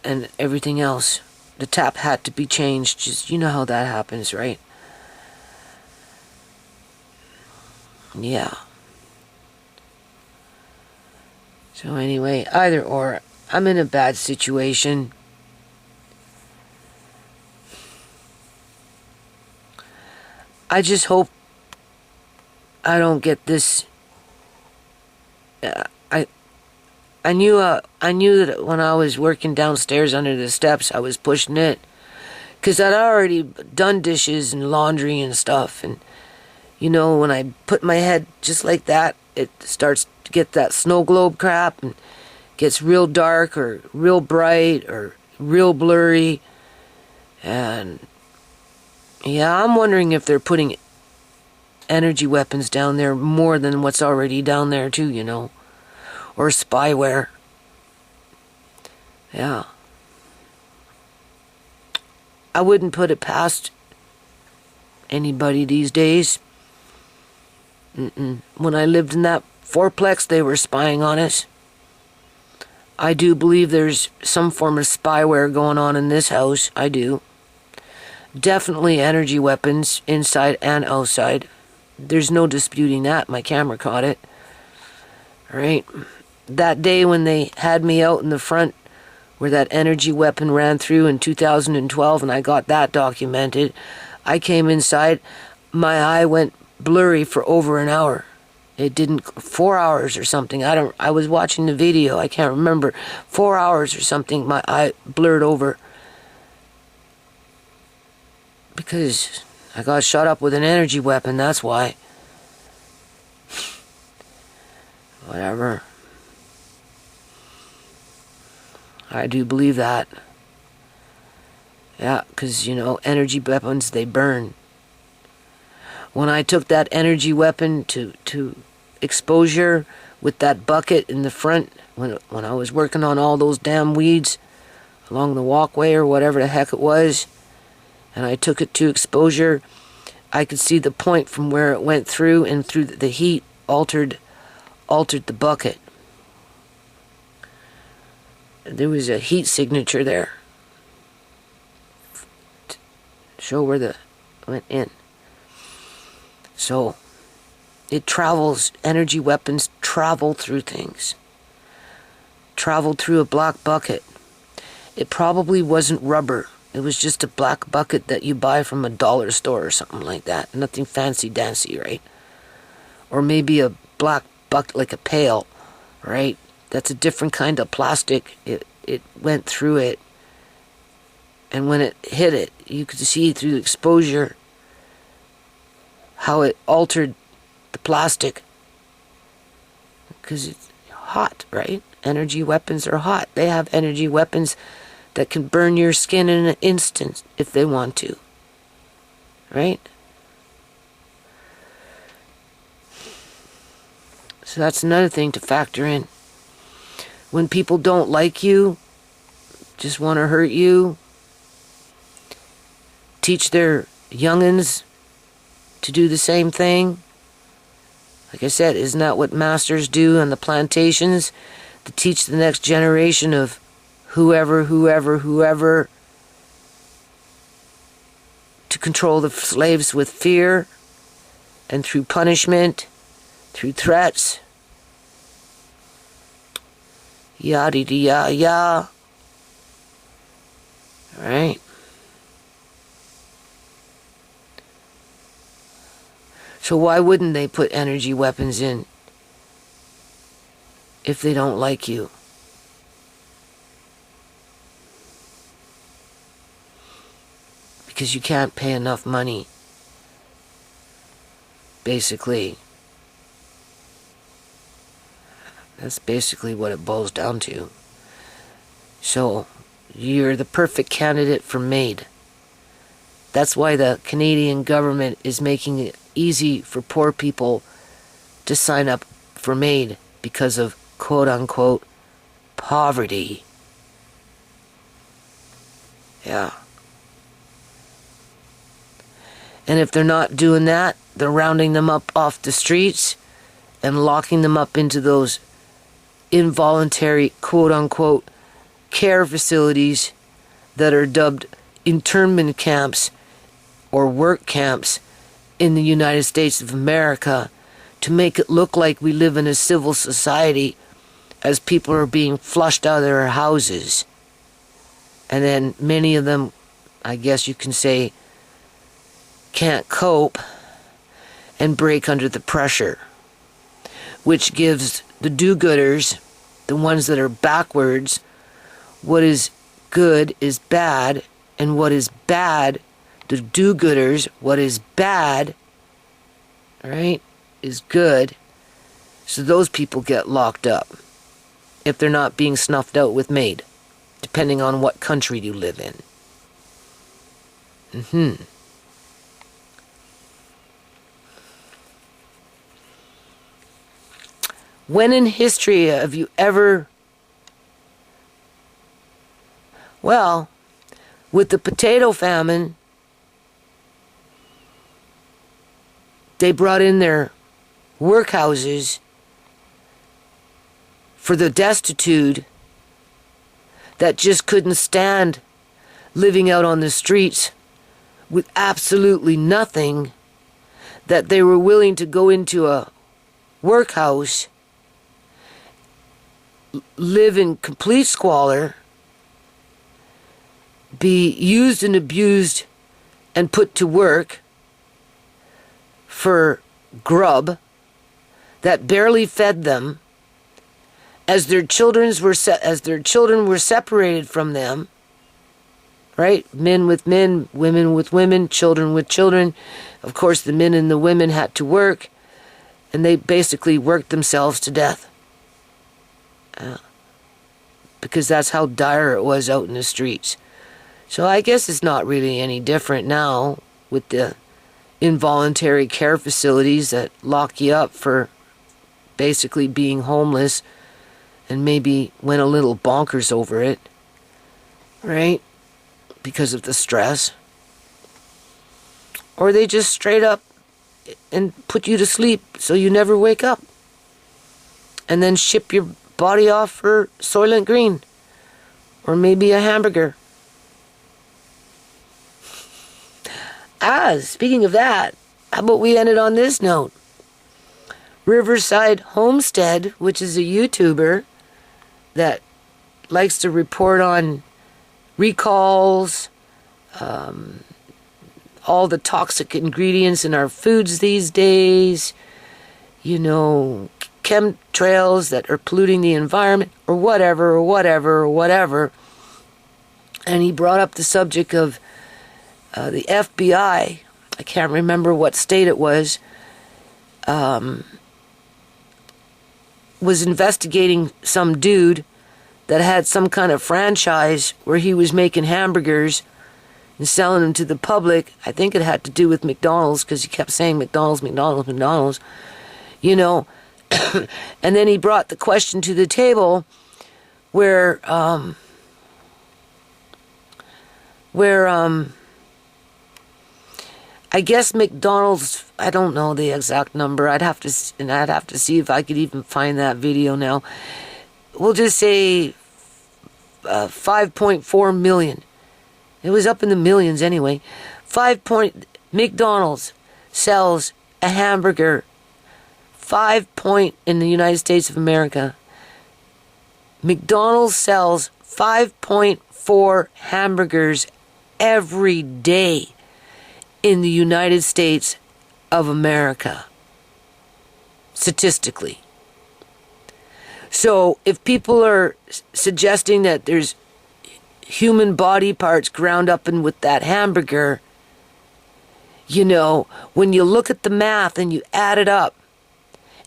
And everything else. The tap had to be changed. Just, you know how that happens, right? Yeah. So anyway, either or, I'm in a bad situation. I just hope I don't get this. I knew that when I was working downstairs under the steps, I was pushing it, 'cause I'd already done dishes and laundry and stuff, and when I put my head just like that, it starts to get that snow globe crap and gets real dark or real bright or real blurry. And yeah, I'm wondering if they're putting energy weapons down there more than what's already down there too, or spyware. Yeah. I wouldn't put it past anybody these days. When I lived in that fourplex, they were spying on us. I do believe there's some form of spyware going on in this house. I do. Definitely energy weapons, inside and outside. There's no disputing that. My camera caught it. Right? That day when they had me out in the front where that energy weapon ran through in 2012, and I got that documented, I came inside, my eye went blurry for over an hour. It didn't, 4 hours or something. I was watching the video, I can't remember. 4 hours or something, my eye blurred over. Because I got shot up with an energy weapon, that's why. Whatever. I do believe that. Yeah, because, energy weapons, they burn. When I took that energy weapon to exposure with that bucket in the front, when I was working on all those damn weeds along the walkway or whatever the heck it was, and I took it to exposure, I could see the point from where it went through, and through the heat altered the bucket. There was a heat signature there. To show where the went in. So, it travels, energy weapons travel through things. Traveled through a black bucket. It probably wasn't rubber. It was just a black bucket that you buy from a dollar store or something like that. Nothing fancy-dancy, right? Or maybe a black bucket, like a pail, right? That's a different kind of plastic. It went through it. And when it hit it, you could see through the exposure how it altered the plastic. Because it's hot, right? Energy weapons are hot. They have energy weapons that can burn your skin in an instant if they want to. Right? So that's another thing to factor in. When people don't like you, just want to hurt you, teach their youngins to do the same thing. Like I said, isn't that what masters do on the plantations? to teach the next generation of whoever, to control the slaves with fear and through punishment, through threats. Yada-dee-ya-ya. Alright? So why wouldn't they put energy weapons in if they don't like you? Because you can't pay enough money. Basically. That's basically what it boils down to. So, you're the perfect candidate for MAID. That's why the Canadian government is making it easy for poor people to sign up for MAID because of quote-unquote poverty. Yeah. And if they're not doing that, they're rounding them up off the streets and locking them up into those involuntary quote-unquote care facilities that are dubbed internment camps or work camps in the United States of America to make it look like we live in a civil society as people are being flushed out of their houses. And then many of them, I guess you can say, can't cope and break under the pressure, which gives the do-gooders, the ones that are backwards, what is good is bad, and what is bad, the do-gooders, what is bad, right, is good. So those people get locked up if they're not being snuffed out with MAID, depending on what country you live in. When in history have you ever... Well, with the potato famine, they brought in their workhouses for the destitute that just couldn't stand living out on the streets with absolutely nothing, that they were willing to go into a workhouse, live in complete squalor, be used and abused and put to work for grub that barely fed them, as their children were separated from them, right? Men with men, women with women, children with children. Of course, the men and the women had to work, and they basically worked themselves to death. Because that's how dire it was out in the streets. So I guess it's not really any different now with the involuntary care facilities that lock you up for basically being homeless and maybe went a little bonkers over it, right? Because of the stress. Or they just straight up and put you to sleep so you never wake up. And then ship your body off for Soylent Green. Or maybe a hamburger. Speaking of that, how about we end it on this note? Riverside Homestead, which is a YouTuber that likes to report on recalls, all the toxic ingredients in our foods these days, you know, chemtrails that are polluting the environment, or whatever. And he brought up the subject of the FBI, I can't remember what state it was investigating some dude that had some kind of franchise where he was making hamburgers and selling them to the public. I think it had to do with McDonald's, because he kept saying McDonald's, you know. And then he brought the question to the table where I guess McDonald's, I don't know the exact number. I'd have to see if I could even find that video now. we'll just say 5.4 million. It was up in the millions anyway. McDonald's sells a hamburger in the United States of America. McDonald's sells 5.4 hamburgers every day in the United States of America, statistically. So if people are suggesting that there's human body parts ground up in with that hamburger, you know, when you look at the math and you add it up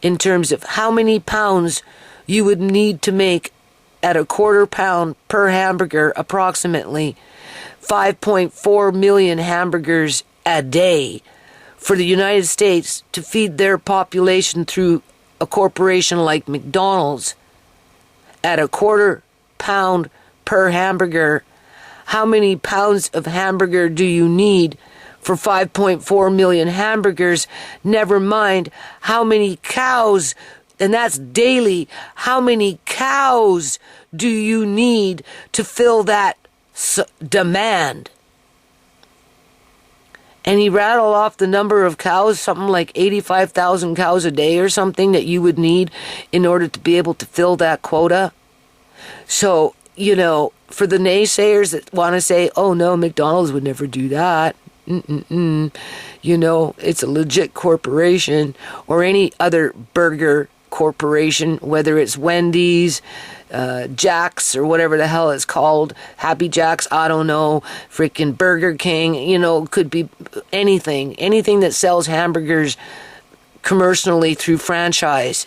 in terms of how many pounds you would need to make at a quarter pound per hamburger, approximately 5.4 million hamburgers a day for the United States to feed their population through a corporation like McDonald's at a quarter pound per hamburger. How many pounds of hamburger do you need for 5.4 million hamburgers? Never mind how many cows, and that's daily, how many cows do you need to fill that demand? And he rattled off the number of cows, something like 85,000 cows a day or something that you would need in order to be able to fill that quota. So, you know, for the naysayers that want to say, oh no, McDonald's would never do that. You know, it's a legit corporation, or any other burger corporation, whether it's Wendy's, Jack's, or whatever the hell it's called, Happy Jack's, I don't know, freaking Burger King, you know, could be anything that sells hamburgers commercially through franchise,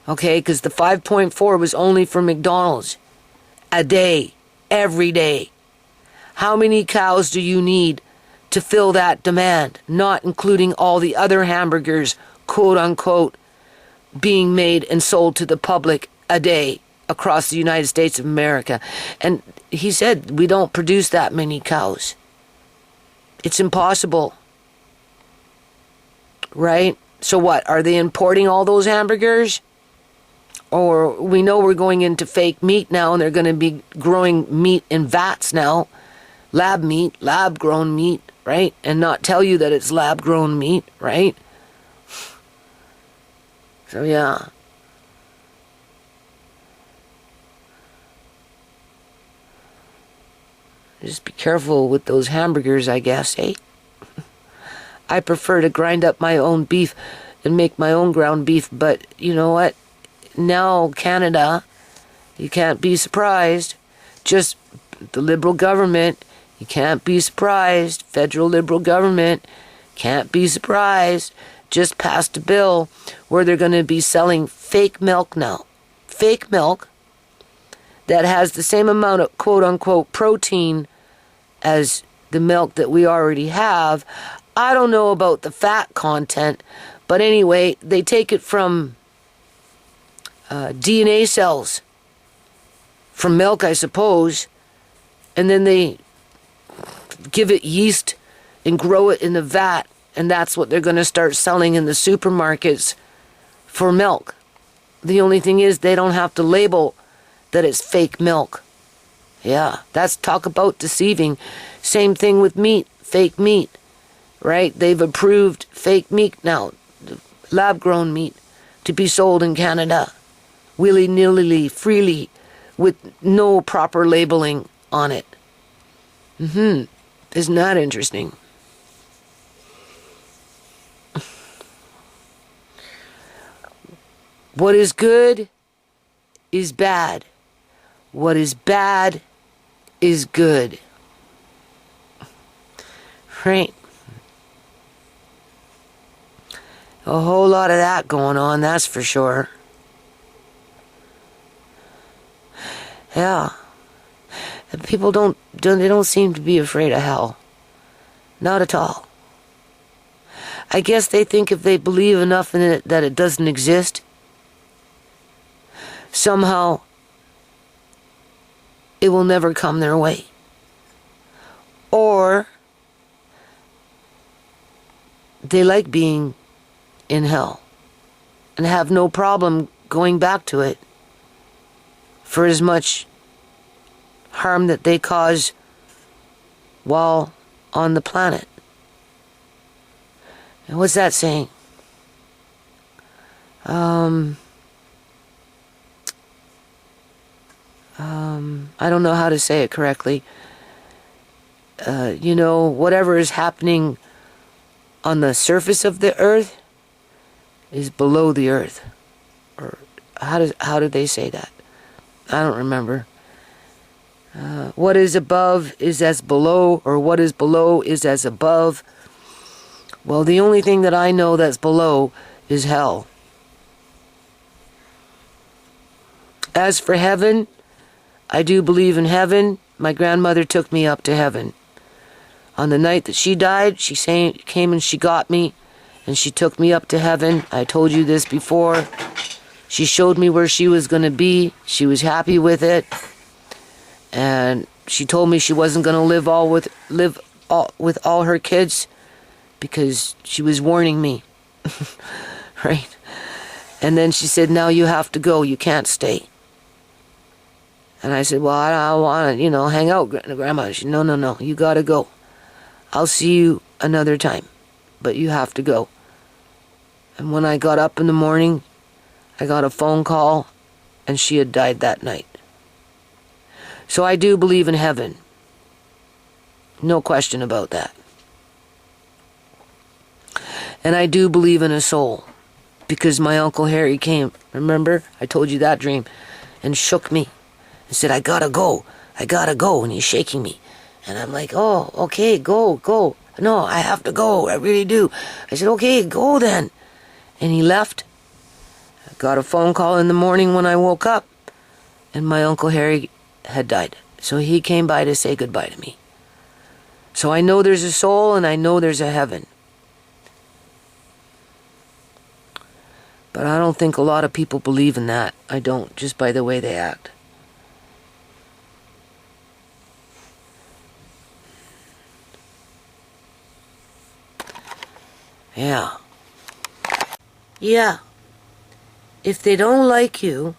okay, because the 5.4 was only for McDonald's a day, every day. How many cows do you need to fill that demand, not including all the other hamburgers, quote unquote, being made and sold to the public a day across the United States of America? And he said, we don't produce that many cows. It's impossible. Right? So what, are they importing all those hamburgers? Or we know we're going into fake meat now, and they're going to be growing meat in vats now. Lab meat, lab-grown meat, right? And not tell you that it's lab-grown meat, right? So yeah. Just be careful with those hamburgers, I guess, eh? I prefer to grind up my own beef and make my own ground beef, but you know what? Now, Canada, you can't be surprised. Just the Liberal government, you can't be surprised. Federal Liberal government, can't be surprised. Just passed a bill where they're going to be selling fake milk now. Fake milk that has the same amount of quote-unquote protein as the milk that we already have. I don't know about the fat content, but anyway, they take it from DNA cells from milk, I suppose, and then they give it yeast and grow it in the vat, and that's what they're going to start selling in the supermarkets for milk. The only thing is they don't have to label that it's fake milk. Yeah, that's talk about deceiving. Same thing with meat, fake meat, right? They've approved fake meat now, lab-grown meat, to be sold in Canada, willy-nilly, freely, with no proper labeling on it. Isn't that interesting? What is good is bad. What is bad is good. Right? A whole lot of that going on, that's for sure. Yeah. People they don't seem to be afraid of hell. Not at all. I guess they think if they believe enough in it that it doesn't exist, somehow it will never come their way. Or they like being in hell and have no problem going back to it for as much harm that they cause while on the planet. And what's that saying? I don't know how to say it correctly. Whatever is happening on the surface of the earth is below the earth. Or how did they say that? I don't remember. What is above is as below, or what is below is as above. Well, the only thing that I know that's below is hell. As for heaven, I do believe in heaven. My grandmother took me up to heaven. On the night that she died, she came and she got me, and she took me up to heaven. I told you this before. She showed me where she was going to be. She was happy with it. And she told me she wasn't going to live with all her kids, because she was warning me. Right? And then she said, now you have to go. You can't stay. And I said, well, I want to, hang out, Grandma. She said, no, you got to go. I'll see you another time, but you have to go. And when I got up in the morning, I got a phone call, and she had died that night. So I do believe in heaven. No question about that. And I do believe in a soul, because my Uncle Harry came, remember? I told you that dream, and shook me and said, I gotta go, and he's shaking me. And I'm like, oh, okay, go. No, I have to go, I really do. I said, okay, go then. And he left. I got a phone call in the morning when I woke up, and my Uncle Harry had died. So he came by to say goodbye to me. So I know there's a soul, and I know there's a heaven. But I don't think a lot of people believe in that. I don't, just by the way they act. Yeah. If they don't like you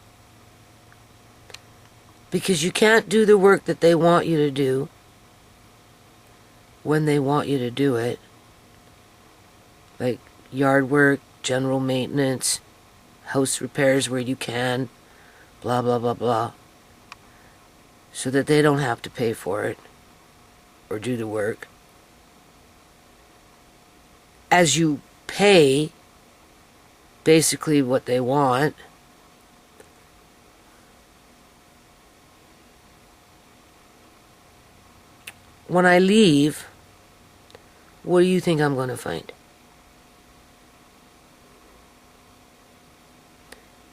because you can't do the work that they want you to do when they want you to do it, like yard work, general maintenance, house repairs where you can, blah, blah, blah, blah, so that they don't have to pay for it or do the work. As you pay basically what they want, when I leave, what do you think I'm going to find?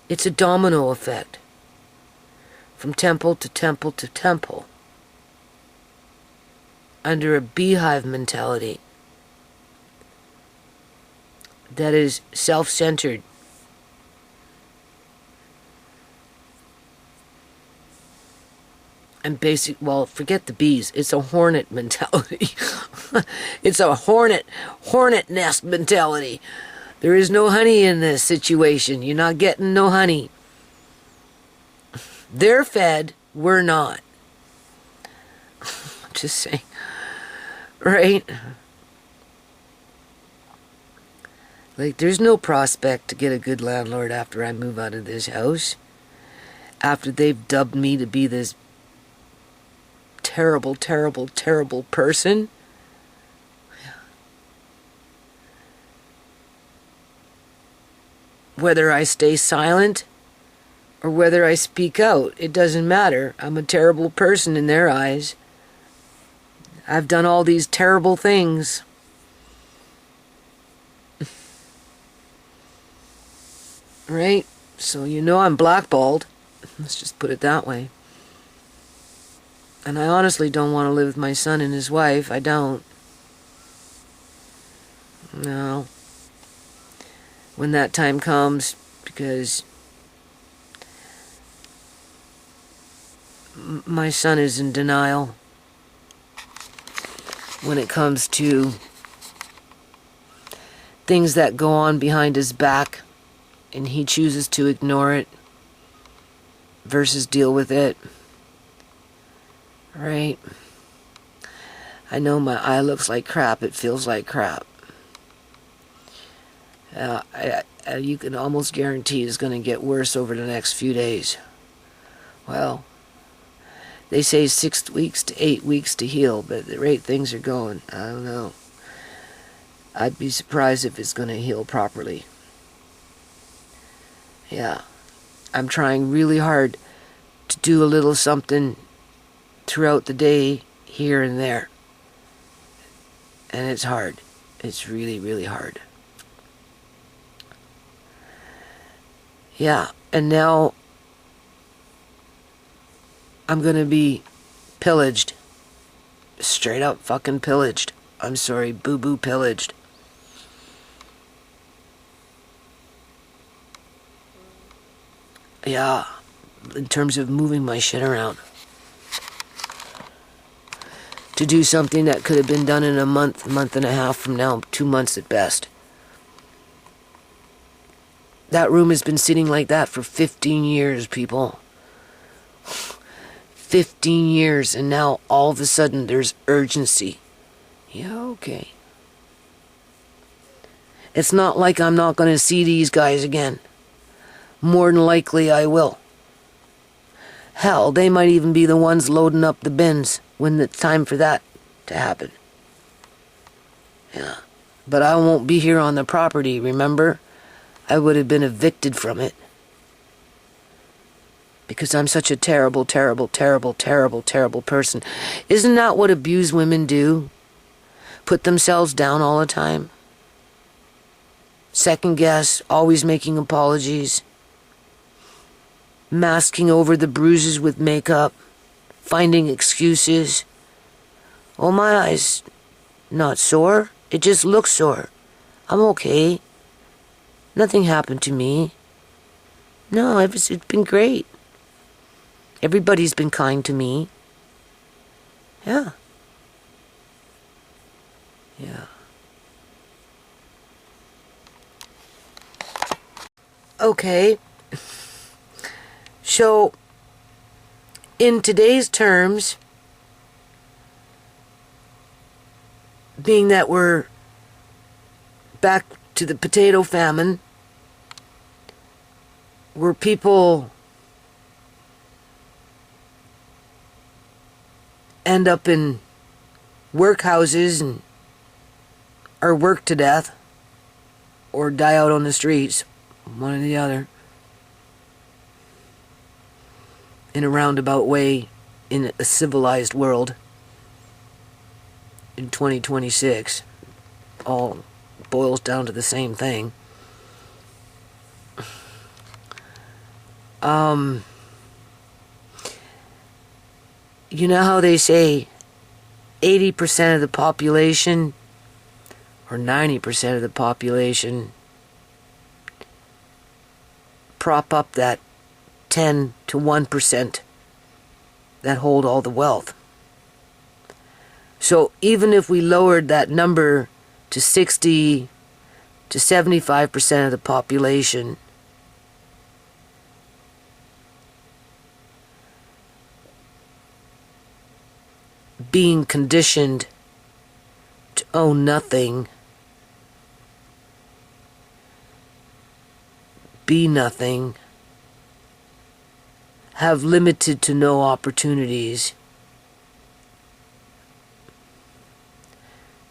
It's a domino effect, from temple to temple to temple, under a beehive mentality that is self-centered. And forget the bees. It's a hornet mentality. It's a hornet nest mentality. There is no honey in this situation. You're not getting no honey. They're fed, we're not. Just saying. Right? Like, there's no prospect to get a good landlord after I move out of this house. After they've dubbed me to be this terrible, terrible, terrible person. Whether I stay silent or whether I speak out, it doesn't matter. I'm a terrible person in their eyes. I've done all these terrible things. Right? So I'm blackballed. Let's just put it that way. And I honestly don't want to live with my son and his wife. I don't. No. When that time comes, because my son is in denial when it comes to things that go on behind his back, and he chooses to ignore it. versus deal with it. Right? I know my eye looks like crap. It feels like crap. You can almost guarantee it's going to get worse over the next few days. Well, they say 6 weeks to 8 weeks to heal, but at the rate things are going, I don't know. I'd be surprised if it's going to heal properly. Yeah. I'm trying really hard to do a little something throughout the day, here and there. And it's hard. It's really, really hard. Yeah, and now I'm gonna be pillaged. Straight up fucking pillaged. I'm sorry, boo-boo pillaged. Yeah, in terms of moving my shit around. To do something that could have been done in a month and a half from now, 2 months at best. That room has been sitting like that for 15 years, people. 15 years, and now all of a sudden there's urgency. Yeah, okay. It's not like I'm not going to see these guys again. More than likely I will. Hell, they might even be the ones loading up the bins when it's time for that to happen. Yeah. But I won't be here on the property, remember? I would have been evicted from it. Because I'm such a terrible, terrible, terrible, terrible, terrible person. Isn't that what abused women do? Put themselves down all the time? Second guess, always making apologies. Masking over the bruises with makeup. Finding excuses. Oh, my eye's not sore. It just looks sore. I'm okay. Nothing happened to me. No, it's been great. Everybody's been kind to me. Yeah. Yeah. Okay. So, in today's terms, being that we're back to the potato famine, where people end up in workhouses and are worked to death or die out on the streets, one or the other, in a roundabout way in a civilized world in 2026, all boils down to the same thing. You know how they say 80% of the population or 90% of the population prop up that 10 to 1% that hold all the wealth. So even if we lowered that number to 60 to 75% of the population, being conditioned to own nothing, be nothing, have limited to no opportunities,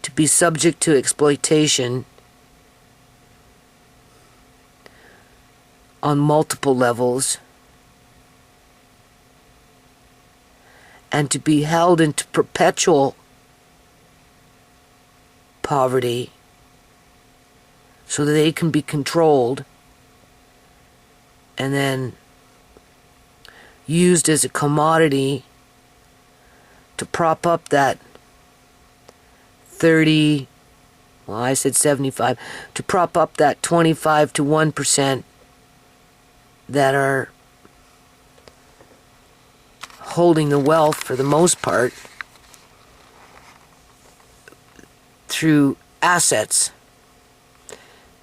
to be subject to exploitation on multiple levels, and to be held into perpetual poverty so that they can be controlled and then used as a commodity to prop up that 30, well, I said 75, to prop up that 25 to 1% that are holding the wealth for the most part through assets.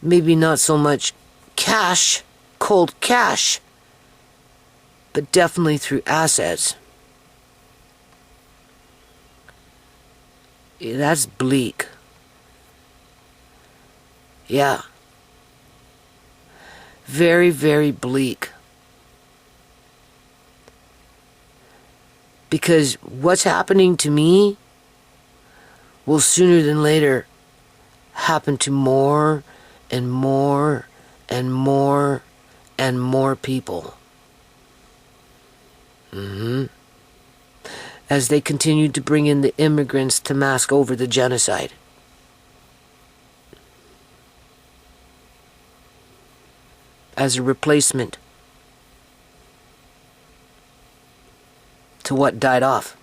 Maybe not so much cash, cold cash, but definitely through assets. Yeah, that's bleak. Yeah. Very, very bleak. Because what's happening to me will sooner than later happen to more and more and more and more people. As they continue to bring in the immigrants to mask over the genocide. As a replacement to what died off.